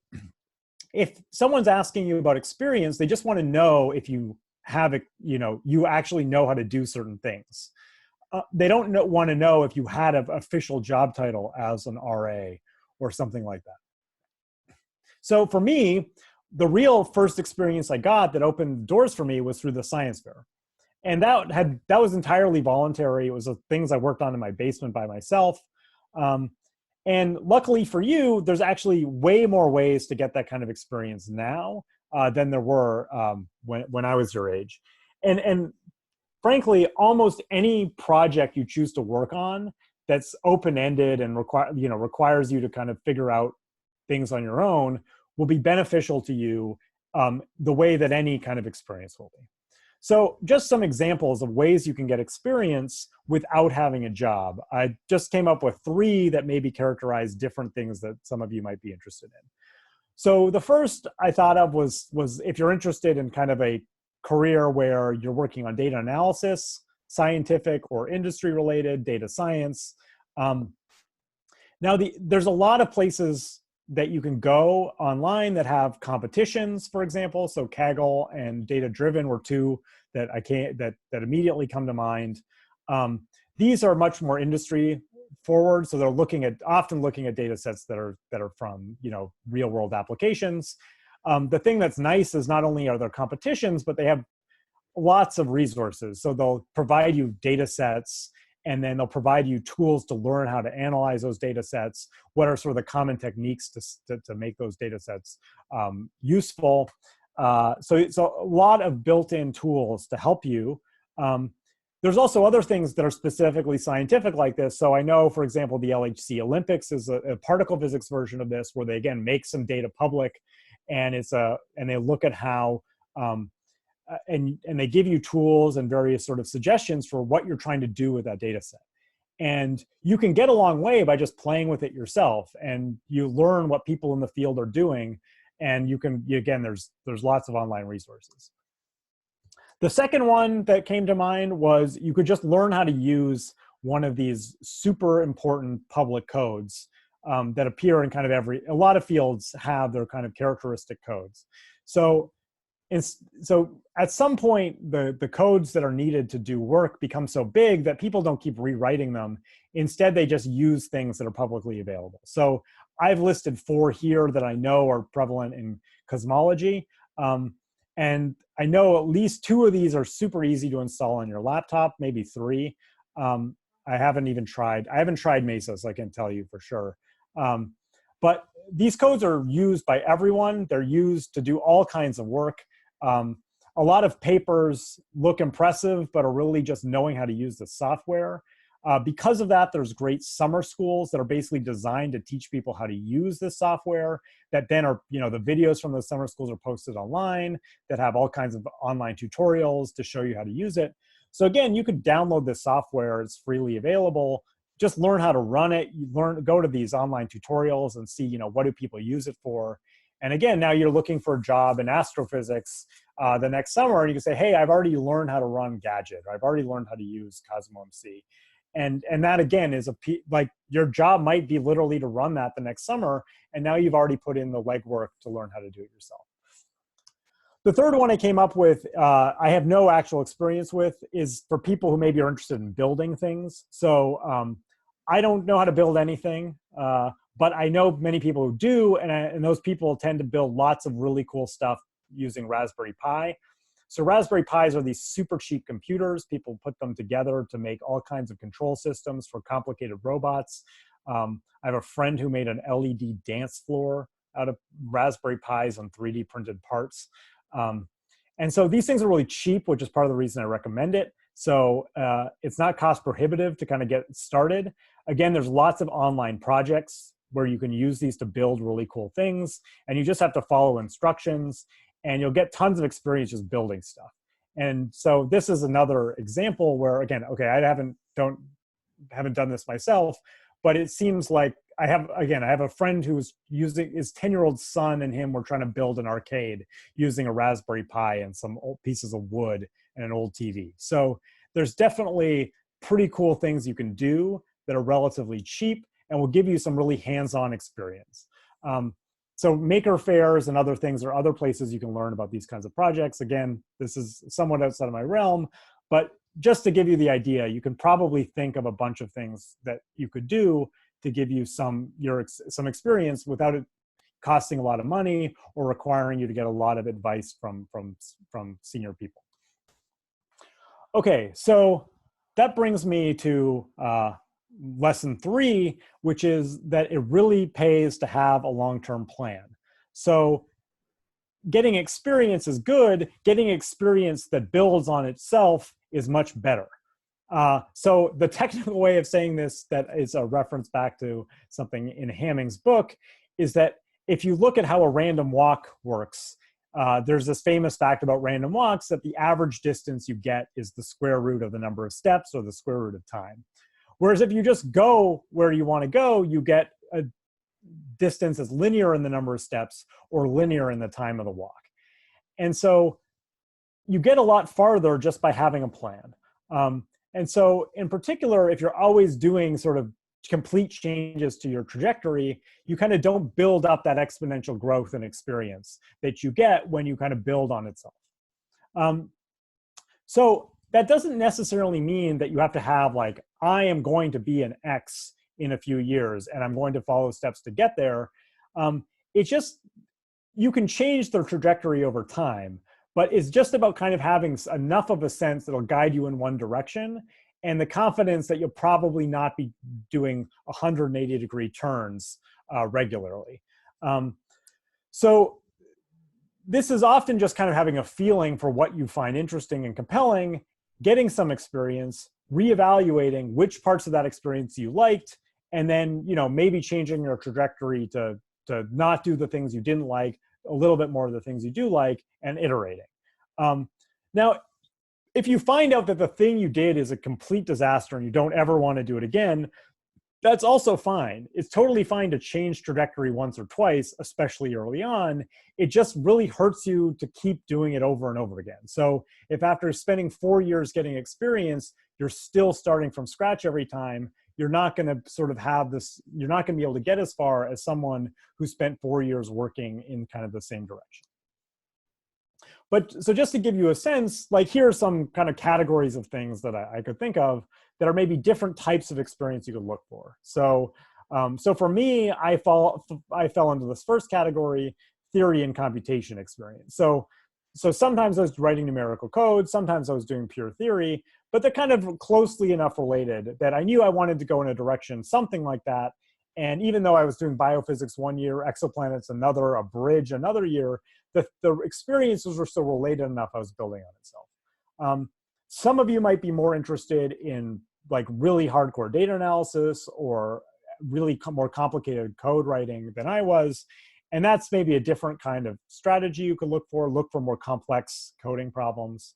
[SPEAKER 2] if someone's asking you about experience, they just want to know if you have it, you actually know how to do certain things. They don't want to know if you had an official job title as an RA or something like that. So for me, the real first experience I got that opened doors for me was through the science fair. And that was entirely voluntary. It was things I worked on in my basement by myself. And luckily for you, there's actually way more ways to get that kind of experience now than there were when I was your age. And frankly, almost any project you choose to work on that's open-ended and requires you to kind of figure out things on your own will be beneficial to you the way that any kind of experience will be. So just some examples of ways you can get experience without having a job. I just came up with 3 that maybe characterize different things that some of you might be interested in. So the first I thought of was if you're interested in kind of a career where you're working on data analysis, scientific or industry related, data science. Now there's a lot of places that you can go online that have competitions, for example. So Kaggle and Data Driven were 2 that that immediately come to mind. These are much more industry forward, so they're often looking at data sets that are from real world applications. The thing that's nice is not only are there competitions, but they have lots of resources. So they'll provide you data sets, and then they'll provide you tools to learn how to analyze those data sets. What are sort of the common techniques to make those data sets useful? So it's a lot of built-in tools to help you. There's also other things that are specifically scientific like this. So I know, for example, the LHC Olympics is a particle physics version of this, where they, again, make some data public, and they look at how and they give you tools and various sort of suggestions for what you're trying to do with that data set. And you can get a long way by just playing with it yourself, and you learn what people in the field are doing, and again, there's lots of online resources. The second one that came to mind was you could just learn how to use one of these super important public codes that appear in kind of a lot of fields have their kind of characteristic codes. So at some point, the codes that are needed to do work become so big that people don't keep rewriting them. Instead, they just use things that are publicly available. So I've listed 4 here that I know are prevalent in cosmology. And I know at least 2 of these are super easy to install on your laptop, maybe 3. I haven't tried Mesa, so I can't tell you for sure. But these codes are used by everyone. They're used to do all kinds of work. A lot of papers look impressive, but are really just knowing how to use the software. Because of that, there's great summer schools that are basically designed to teach people how to use this software, that then are, the videos from those summer schools are posted online, that have all kinds of online tutorials to show you how to use it. So again, you could download this software, it's freely available, just learn how to run it, go to these online tutorials and see, what do people use it for. And again, now you're looking for a job in astrophysics the next summer, and you can say, hey, I've already learned how to run Gadget, or I've already learned how to use CosmoMC. And that, again, is like your job might be literally to run that the next summer, and now you've already put in the legwork to learn how to do it yourself. The third one I came up with, I have no actual experience with, is for people who maybe are interested in building things. So I don't know how to build anything, but I know many people who do, and those people tend to build lots of really cool stuff using Raspberry Pi. So Raspberry Pis are these super cheap computers. People put them together to make all kinds of control systems for complicated robots. I have a friend who made an LED dance floor out of Raspberry Pis and 3D printed parts. And so these things are really cheap, which is part of the reason I recommend it. So it's not cost prohibitive to kind of get started. Again, there's lots of online projects where you can use these to build really cool things, and you just have to follow instructions, and you'll get tons of experience just building stuff. And so this is another example where, again, okay, I haven't done this myself, but it seems like I have a friend who's using his 10-year-old son, and him were trying to build an arcade using a Raspberry Pi and some old pieces of wood and an old TV. So there's definitely pretty cool things you can do that are relatively cheap and will give you some really hands-on experience. So maker fairs and other things are other places you can learn about these kinds of projects. Again, this is somewhat outside of my realm, but just to give you the idea, you can probably think of a bunch of things that you could do to give you some experience without it costing a lot of money or requiring you to get a lot of advice from senior people. Okay, so that brings me to lesson 3, which is that it really pays to have a long-term plan. So getting experience is good. Getting experience that builds on itself is much better. So the technical way of saying this, that is a reference back to something in Hamming's book, is that if you look at how a random walk works, there's this famous fact about random walks that the average distance you get is the square root of the number of steps or the square root of time. Whereas if you just go where you want to go, you get a distance that's linear in the number of steps or linear in the time of the walk. And so you get a lot farther just by having a plan. And so in particular, if you're always doing sort of complete changes to your trajectory, you kind of don't build up that exponential growth and experience that you get when you kind of build on itself. So that doesn't necessarily mean that you have to have like, I am going to be an X in a few years and I'm going to follow steps to get there. It's just, you can change the trajectory over time, but it's just about kind of having enough of a sense that'll guide you in one direction and the confidence that you'll probably not be doing 180-degree turns regularly. So this is often just kind of having a feeling for what you find interesting and compelling, getting some experience, reevaluating which parts of that experience you liked, and then maybe changing your trajectory to not do the things you didn't like, a little bit more of the things you do like, and iterating. Now, if you find out that the thing you did is a complete disaster and you don't ever want to do it again, that's also fine. It's totally fine to change trajectory once or twice, especially early on. It just really hurts you to keep doing it over and over again. So if after spending 4 years getting experience, you're still starting from scratch every time, you're not going to sort of have this, you're not going to be able to get as far as someone who spent 4 years working in kind of the same direction. But so just to give you a sense, like here are some kind of categories of things that I could think of that are maybe different types of experience you could look for. So, so for me, I fell into this first category, theory and computation experience. So sometimes I was writing numerical code, sometimes I was doing pure theory, but they're kind of closely enough related that I knew I wanted to go in a direction, something like that. And even though I was doing biophysics 1 year, exoplanets another, a bridge another year, the experiences were still related enough I was building on itself. Some of you might be more interested in like really hardcore data analysis or really more complicated code writing than I was. And that's maybe a different kind of strategy you could look for more complex coding problems.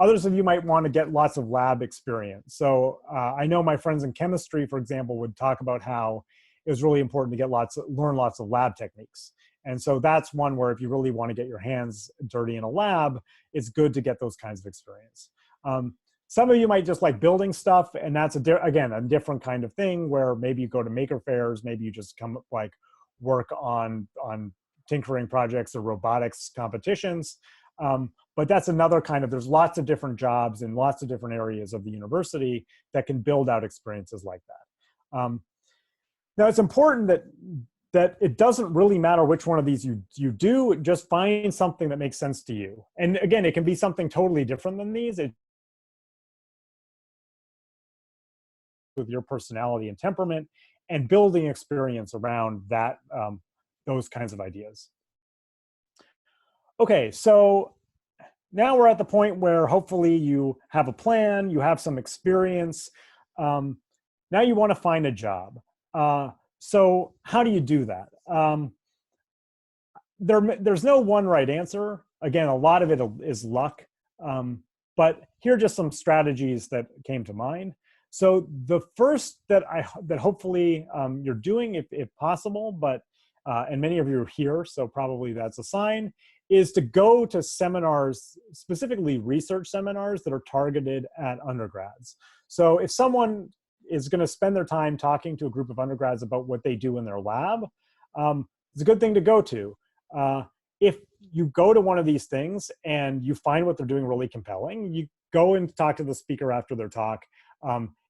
[SPEAKER 2] Others of you might want to get lots of lab experience. So I know my friends in chemistry, for example, would talk about how it was really important to get learn lots of lab techniques. And so that's one where if you really want to get your hands dirty in a lab, it's good to get those kinds of experience. Some of you might just like building stuff, and that's again a different kind of thing where maybe you go to maker fairs, maybe you just work on tinkering projects or robotics competitions. But that's another kind of, there's lots of different jobs in lots of different areas of the university that can build out experiences like that. Now it's important that it doesn't really matter which one of these you do, just find something that makes sense to you. And again, it can be something totally different than these. With your personality and temperament, and building experience around that, those kinds of ideas. Okay, so now we're at the point where hopefully you have a plan, you have some experience. Now you want to find a job. So how do you do that? There's no one right answer. Again, a lot of it is luck. But here are just some strategies that came to mind. So the first that hopefully you're doing, if possible, but and many of you are here, so probably that's a sign, is to go to seminars, specifically research seminars that are targeted at undergrads. So if someone is going to spend their time talking to a group of undergrads about what they do in their lab, it's a good thing to go to. If you go to one of these things and you find what they're doing really compelling, you go and talk to the speaker after their talk.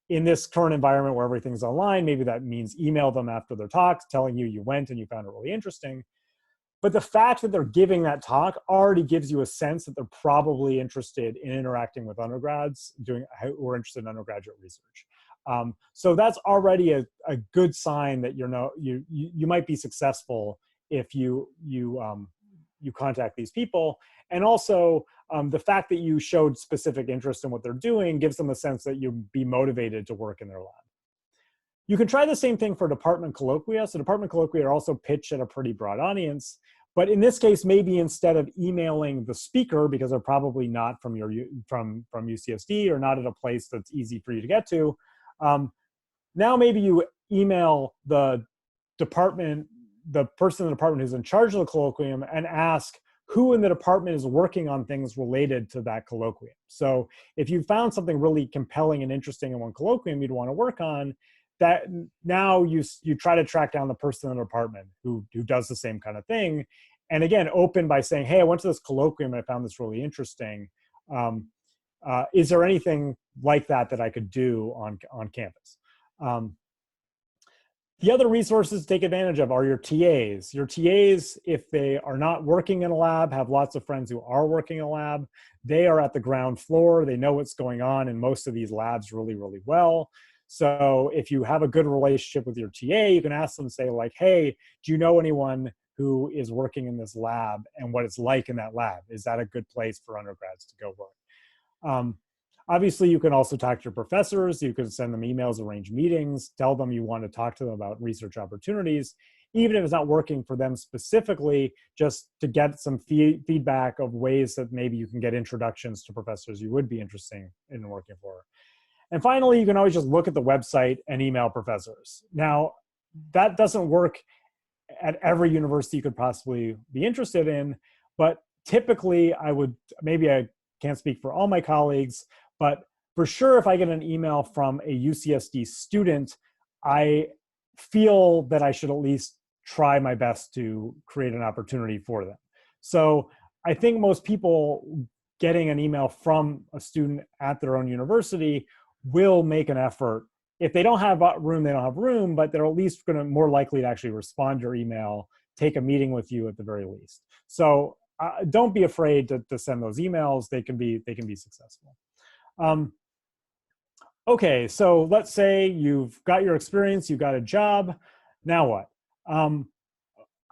[SPEAKER 2] In this current environment where everything's online, maybe that means email them after their talk, telling you went and you found it really interesting. But the fact that they're giving that talk already gives you a sense that they're probably interested in interacting with undergrads who are interested in undergraduate research. So that's already a good sign that you might be successful if you contact these people. And also the fact that you showed specific interest in what they're doing gives them a sense that you'd be motivated to work in their lab. You can try the same thing for department colloquia. So department colloquia are also pitched at a pretty broad audience. But in this case, maybe instead of emailing the speaker, because they're probably not from UCSD or not at a place that's easy for you to get to, now maybe you email the person in the department who's in charge of the colloquium and ask who in the department is working on things related to that colloquium. So if you found something really compelling and interesting in one colloquium you'd want to work on, that now you try to track down the person in the department who does the same kind of thing. And again, open by saying, hey, I went to this colloquium and I found this really interesting. Is there anything like that I could do on campus? The other resources to take advantage of are your TAs. Your TAs, if they are not working in a lab, have lots of friends who are working in a lab. They are at the ground floor. They know what's going on in most of these labs really, really well. So if you have a good relationship with your TA, you can ask them, say like, hey, do you know anyone who is working in this lab and what it's like in that lab? Is that a good place for undergrads to go work? Obviously, you can also talk to your professors. You can send them emails, arrange meetings, tell them you want to talk to them about research opportunities, even if it's not working for them specifically, just to get some feedback of ways that maybe you can get introductions to professors you would be interested in working for. And finally, you can always just look at the website and email professors. Now, that doesn't work at every university you could possibly be interested in, but typically maybe I can't speak for all my colleagues, but for sure, if I get an email from a UCSD student, I feel that I should at least try my best to create an opportunity for them. So I think most people getting an email from a student at their own university will make an effort. If they don't have room, they don't have room, but they're at least going to more likely to actually respond to your email, take a meeting with you at the very least. So don't be afraid to send those emails. They can be successful. Okay, so let's say you've got your experience, you've got a job. Now what?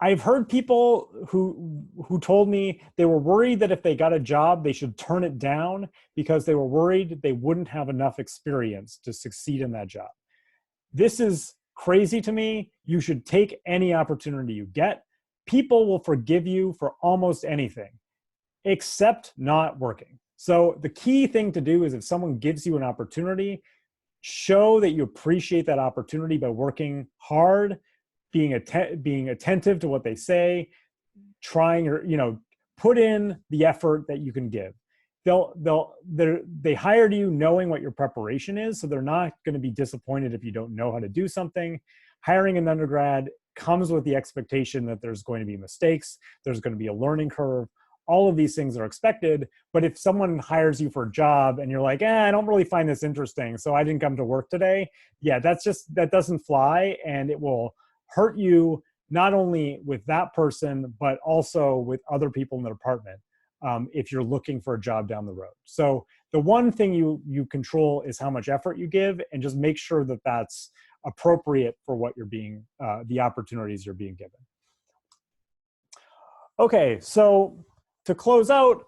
[SPEAKER 2] I've heard people who told me they were worried that if they got a job, they should turn it down because they were worried they wouldn't have enough experience to succeed in that job. This is crazy to me. You should take any opportunity you get. People will forgive you for almost anything, except not working. So the key thing to do is if someone gives you an opportunity, show that you appreciate that opportunity by working hard, being attentive to what they say, trying or put in the effort that you can give. They hired you knowing what your preparation is, so they're not going to be disappointed if you don't know how to do something. Hiring an undergrad comes with the expectation that there's going to be mistakes, there's going to be a learning curve. all of these things are expected. But if someone hires you for a job and you're like, I don't really find this interesting, so I didn't come to work today. Yeah, that doesn't fly, and it will hurt you not only with that person, but also with other people in the department if you're looking for a job down the road. So the one thing you control is how much effort you give, and just make sure that that's appropriate for what you're being, the opportunities you're being given. Okay, so to close out,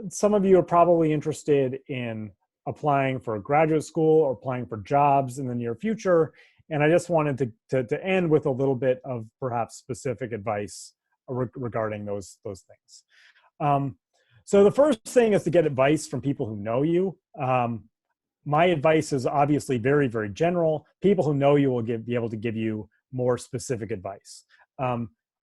[SPEAKER 2] some of you are probably interested in applying for graduate school or applying for jobs in the near future. And I just wanted to end with a little bit of perhaps specific advice regarding those things. So the first thing is to get advice from people who know you. My advice is obviously very, very general. People who know you will be able to give you more specific advice.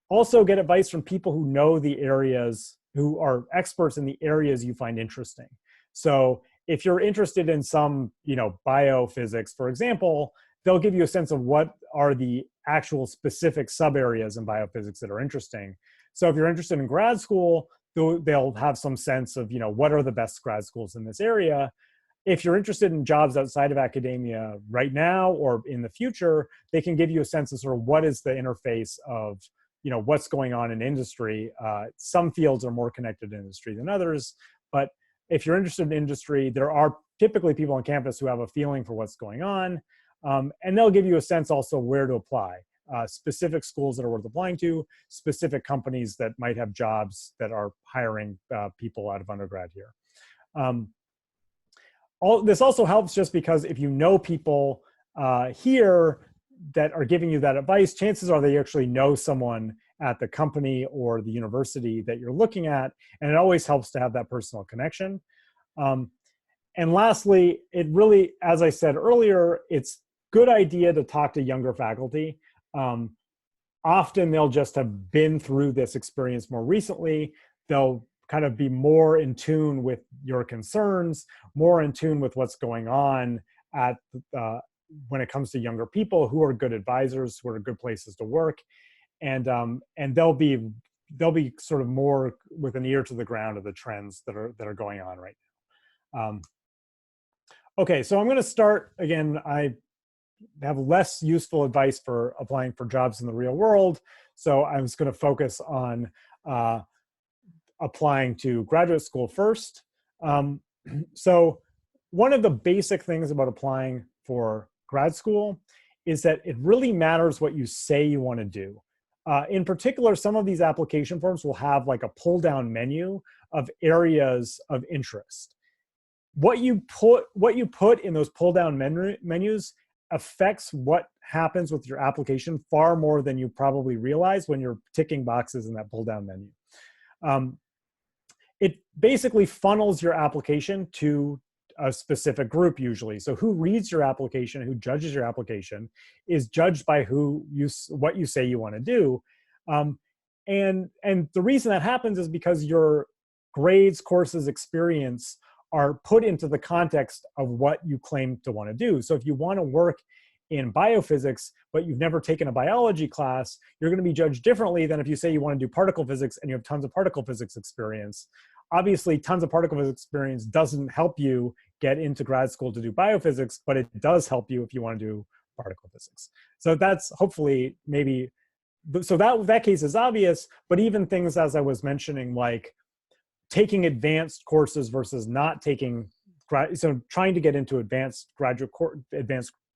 [SPEAKER 2] Also get advice from people who know the areas, who are experts in the areas you find interesting. So if you're interested in some, biophysics, for example, they'll give you a sense of what are the actual specific sub-areas in biophysics that are interesting. So if you're interested in grad school, they'll have some sense of, what are the best grad schools in this area. If you're interested in jobs outside of academia right now or in the future, they can give you a sense of sort of what is the interface of, what's going on in industry. Some fields are more connected to industry than others, but if you're interested in industry, there are typically people on campus who have a feeling for what's going on, and they'll give you a sense also where to apply. Specific schools that are worth applying to, specific companies that might have jobs that are hiring people out of undergrad here. This also helps just because if you know people here that are giving you that advice, chances are they actually know someone at the company or the university that you're looking at, and it always helps to have that personal connection. And lastly, it really, as I said earlier, it's a good idea to talk to younger faculty. Often they'll just have been through this experience more recently. They'll kind of be more in tune with your concerns, more in tune with what's going on at when it comes to younger people, who are good advisors, who are good places to work, and they'll be sort of more with an ear to the ground of the trends that are going on right now. Okay, so I'm going to start again. I have less useful advice for applying for jobs in the real world, so I'm just going to focus on applying to graduate school first. So one of the basic things about applying for grad school is that it really matters what you say you want to do. In particular, some of these application forms will have like a pull-down menu of areas of interest. What you put in those pull-down menus affects what happens with your application far more than you probably realize when you're ticking boxes in that pull-down menu. It basically funnels your application to a specific group usually. So who reads your application, who judges your application, is judged by what you say you want to do. And the reason that happens is because your grades, courses, experience are put into the context of what you claim to want to do. So if you want to work in biophysics, but you've never taken a biology class, you're going to be judged differently than if you say you want to do particle physics and you have tons of particle physics experience. Obviously, tons of particle physics experience doesn't help you get into grad school to do biophysics, but it does help you if you want to do particle physics. So that's hopefully maybe, so that case is obvious, but even things as I was mentioning, like taking advanced courses versus not taking, so trying to get into advanced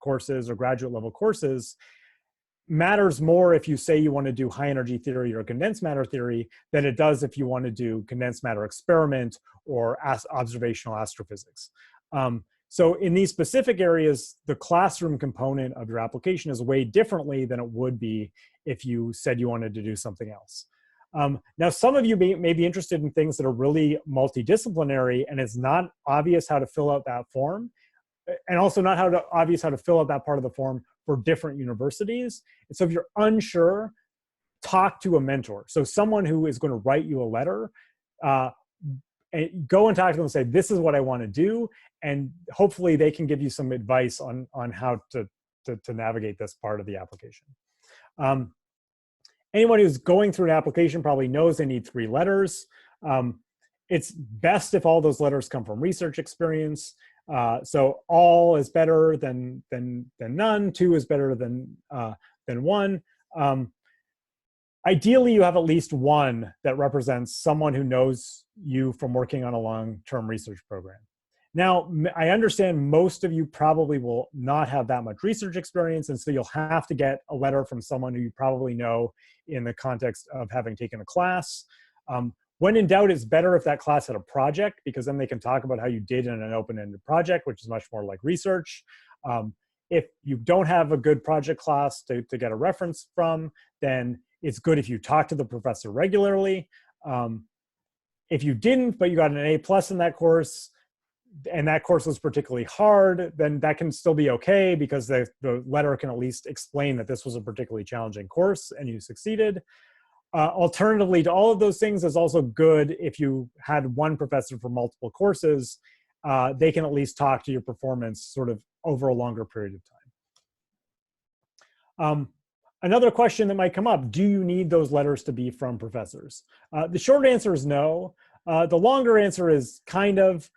[SPEAKER 2] courses or graduate level courses matters more if you say you want to do high energy theory or condensed matter theory than it does if you want to do condensed matter experiment or observational astrophysics. So in these specific areas, the classroom component of your application is weighed differently than it would be if you said you wanted to do something else. Now, some of you may be interested in things that are really multidisciplinary, and it's not obvious how to fill out that form, and also not obvious how to fill out that part of the form for different universities. And so if you're unsure, talk to a mentor. So someone who is going to write you a letter, and go and talk to them and say, this is what I want to do. And hopefully they can give you some advice on how to navigate this part of the application. Anyone who's going through an application probably knows they need 3 letters. it's best if all those letters come from research experience. So all is better than none. Two is better than one. Ideally, you have at least one that represents someone who knows you from working on a long-term research program. Now, I understand most of you probably will not have that much research experience, and so you'll have to get a letter from someone who you probably know in the context of having taken a class. When in doubt, it's better if that class had a project, because then they can talk about how you did in an open-ended project, which is much more like research. If you don't have a good project class to get a reference from, then it's good if you talk to the professor regularly. If you didn't, but you got an A+ in that course, and that course was particularly hard, then that can still be okay, because the letter can at least explain that this was a particularly challenging course and you succeeded. Alternatively to all of those things, is also good if you had one professor for multiple courses. They can at least talk to your performance sort of over a longer period of time. Another question that might come up, do you need those letters to be from professors? The short answer is no. The longer answer is kind of.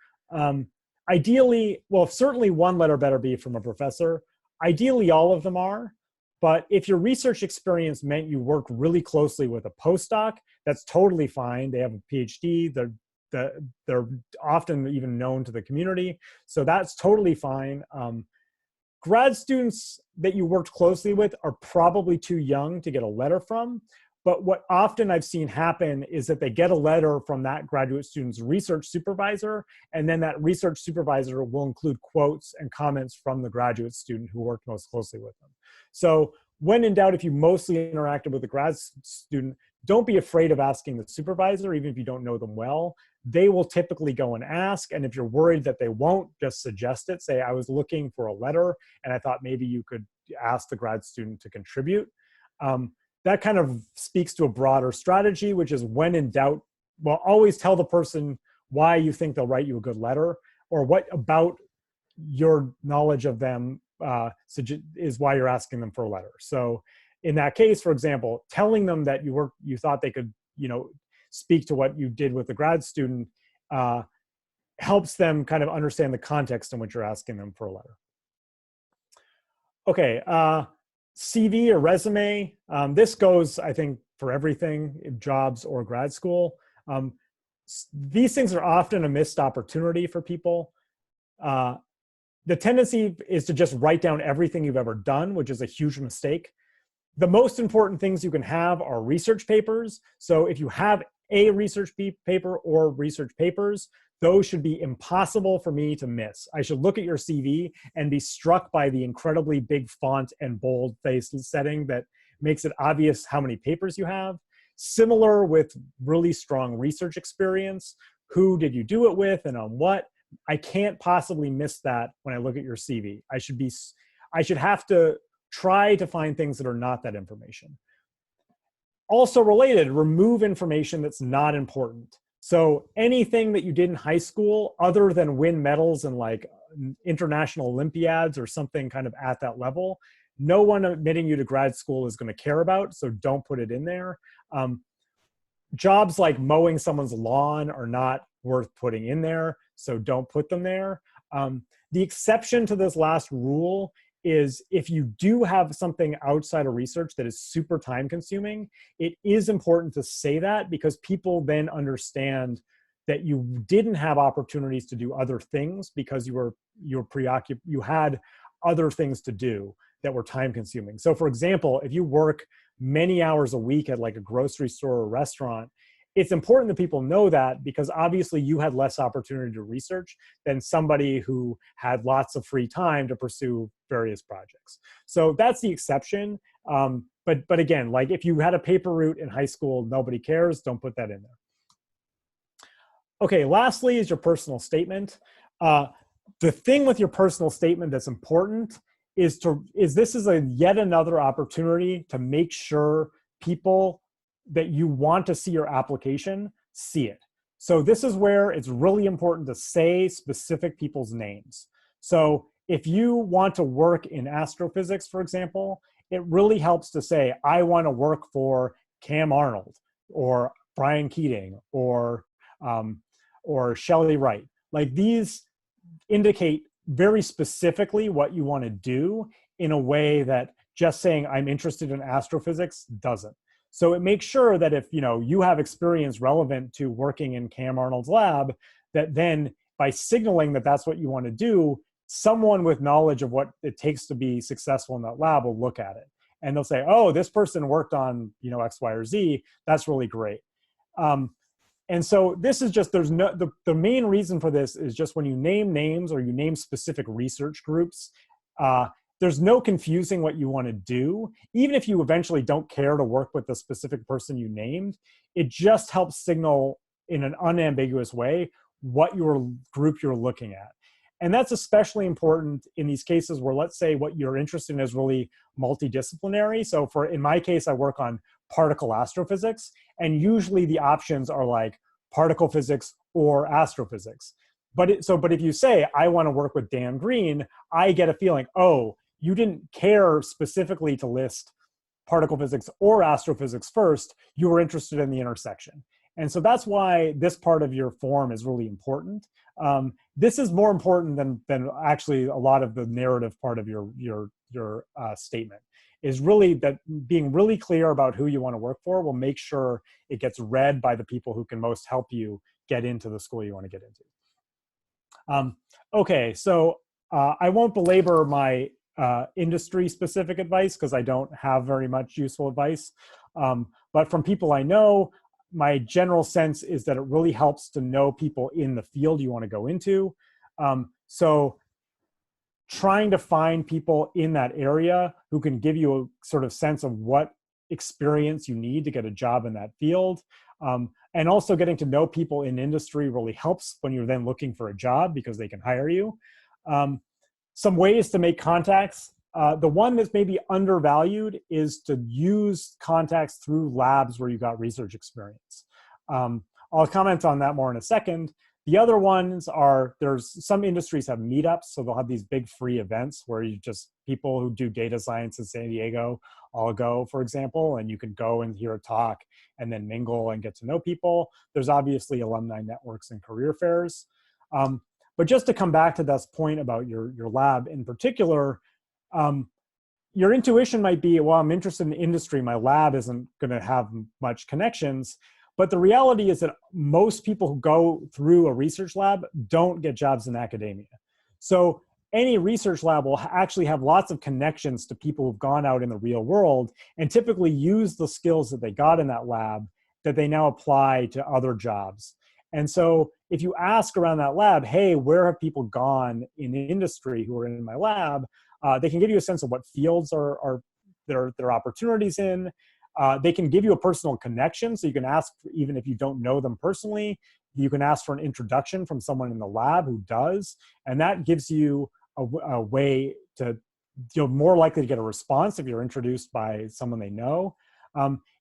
[SPEAKER 2] Ideally, well, certainly one letter better be from a professor. Ideally, all of them are. But if your research experience meant you work really closely with a postdoc, that's totally fine. They have a PhD. They're often even known to the community. So that's totally fine. Grad students that you worked closely with are probably too young to get a letter from. But what often I've seen happen is that they get a letter from that graduate student's research supervisor, and then that research supervisor will include quotes and comments from the graduate student who worked most closely with them. So when in doubt, if you mostly interacted with a grad student, don't be afraid of asking the supervisor, even if you don't know them well. They will typically go and ask, and if you're worried that they won't, just suggest it. Say, I was looking for a letter, and I thought maybe you could ask the grad student to contribute. That kind of speaks to a broader strategy, which is when in doubt, well, always tell the person why you think they'll write you a good letter, or what about your knowledge of them is why you're asking them for a letter. So in that case, for example, telling them that you thought they could, speak to what you did with the grad student helps them kind of understand the context in which you're asking them for a letter. Okay. CV or resume, this goes, I think, for everything, jobs or grad school. These things are often a missed opportunity for people. The tendency is to just write down everything you've ever done, which is a huge mistake. The most important things you can have are research papers. So if you have a research paper or research papers, those should be impossible for me to miss. I should look at your CV and be struck by the incredibly big font and bold face setting that makes it obvious how many papers you have. Similar with really strong research experience. Who did you do it with and on what? I can't possibly miss that when I look at your CV. I should have to try to find things that are not that information. Also related, remove information that's not important. So anything that you did in high school other than win medals in like international Olympiads or something kind of at that level, no one admitting you to grad school is going to care about, so don't put it in there. Jobs like mowing someone's lawn are not worth putting in there, so don't put them there. The exception to this last rule is if you do have something outside of research that is super time consuming, it is important to say that, because people then understand that you didn't have opportunities to do other things because you had other things to do that were time consuming. So for example, if you work many hours a week at like a grocery store or restaurant, it's important that people know that, because obviously you had less opportunity to research than somebody who had lots of free time to pursue various projects. So that's the exception. But again, like if you had a paper route in high school, nobody cares, don't put that in there. Okay, lastly is your personal statement. The thing with your personal statement that's important is this is yet another opportunity to make sure people that you want to see your application see it. So this is where it's really important to say specific people's names. So if you want to work in astrophysics, for example, it really helps to say, I want to work for Cam Arnold or Brian Keating or or Shelley Wright. Like these indicate very specifically what you want to do in a way that just saying I'm interested in astrophysics doesn't. So it makes sure that if you have experience relevant to working in Cam Arnold's lab, that then by signaling that that's what you want to do, someone with knowledge of what it takes to be successful in that lab will look at it. And they'll say, oh, this person worked on X, Y, or Z. That's really great. And so this is just, the main reason for this is just when you name names or you name specific research groups, there's no confusing what you want to do. Even if you eventually don't care to work with the specific person you named, it just helps signal in an unambiguous way what your group you're looking at. And that's especially important in these cases where, let's say, what you're interested in is really multidisciplinary. So in my case, I work on particle astrophysics, and usually the options are like particle physics or astrophysics. But if you say, I want to work with Dan Green, I get a feeling, oh, you didn't care specifically to list particle physics or astrophysics first, you were interested in the intersection. And so that's why this part of your form is really important. This is more important than actually a lot of the narrative part of your statement, is really that being really clear about who you want to work for will make sure it gets read by the people who can most help you get into the school you want to get into. Okay, so I won't belabor my industry-specific advice because I don't have very much useful advice. But from people I know, my general sense is that it really helps to know people in the field you want to go into. So trying to find people in that area who can give you a sort of sense of what experience you need to get a job in that field. And also getting to know people in industry really helps when you're then looking for a job because they can hire you. Some ways to make contacts. The one that's maybe undervalued is to use contacts through labs where you got research experience. I'll comment on that more in a second. The other ones are, some industries have meetups, so they'll have these big free events where people who do data science in San Diego all go, for example, and you can go and hear a talk and then mingle and get to know people. There's obviously alumni networks and career fairs. But just to come back to this point about your lab in particular, your intuition might be, well, I'm interested in industry. My lab isn't going to have much connections. But the reality is that most people who go through a research lab don't get jobs in academia. So any research lab will actually have lots of connections to people who've gone out in the real world and typically use the skills that they got in that lab that they now apply to other jobs. And so if you ask around that lab, hey, where have people gone in industry who are in my lab? They can give you a sense of what fields are their opportunities in. They can give you a personal connection, so you can ask, even if you don't know them personally, you can ask for an introduction from someone in the lab who does, and that gives you a way to, you're more likely to get a response if you're introduced by someone they know.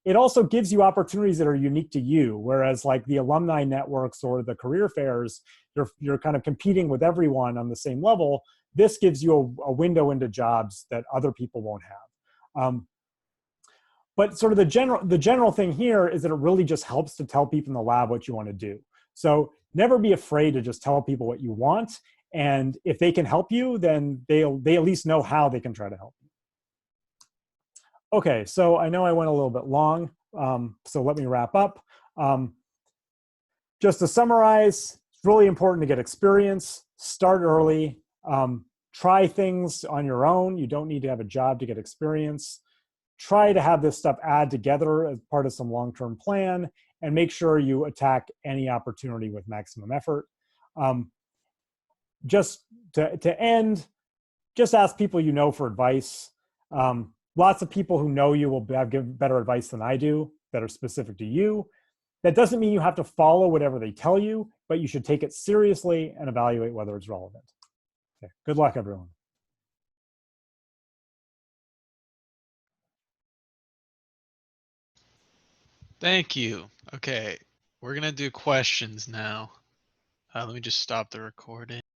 [SPEAKER 2] It also gives you opportunities that are unique to you, whereas like the alumni networks or the career fairs, you're kind of competing with everyone on the same level. This gives you a window into jobs that other people won't have. But sort of the general thing here is that it really just helps to tell people in the lab what you want to do. So never be afraid to just tell people what you want. And if they can help you, then they at least know how they can try to help you. Okay, so I know I went a little bit long, so let me wrap up. Just to summarize, it's really important to get experience, start early, try things on your own. You don't need to have a job to get experience. Try to have this stuff add together as part of some long-term plan, and make sure you attack any opportunity with maximum effort. Just to end, just ask people you know for advice. Lots of people who know you will give better advice than I do that are specific to you. That doesn't mean you have to follow whatever they tell you, but you should take it seriously and evaluate whether it's relevant. Okay. Good luck, everyone.
[SPEAKER 1] Thank you. Okay, we're gonna do questions now. Let me just stop the recording.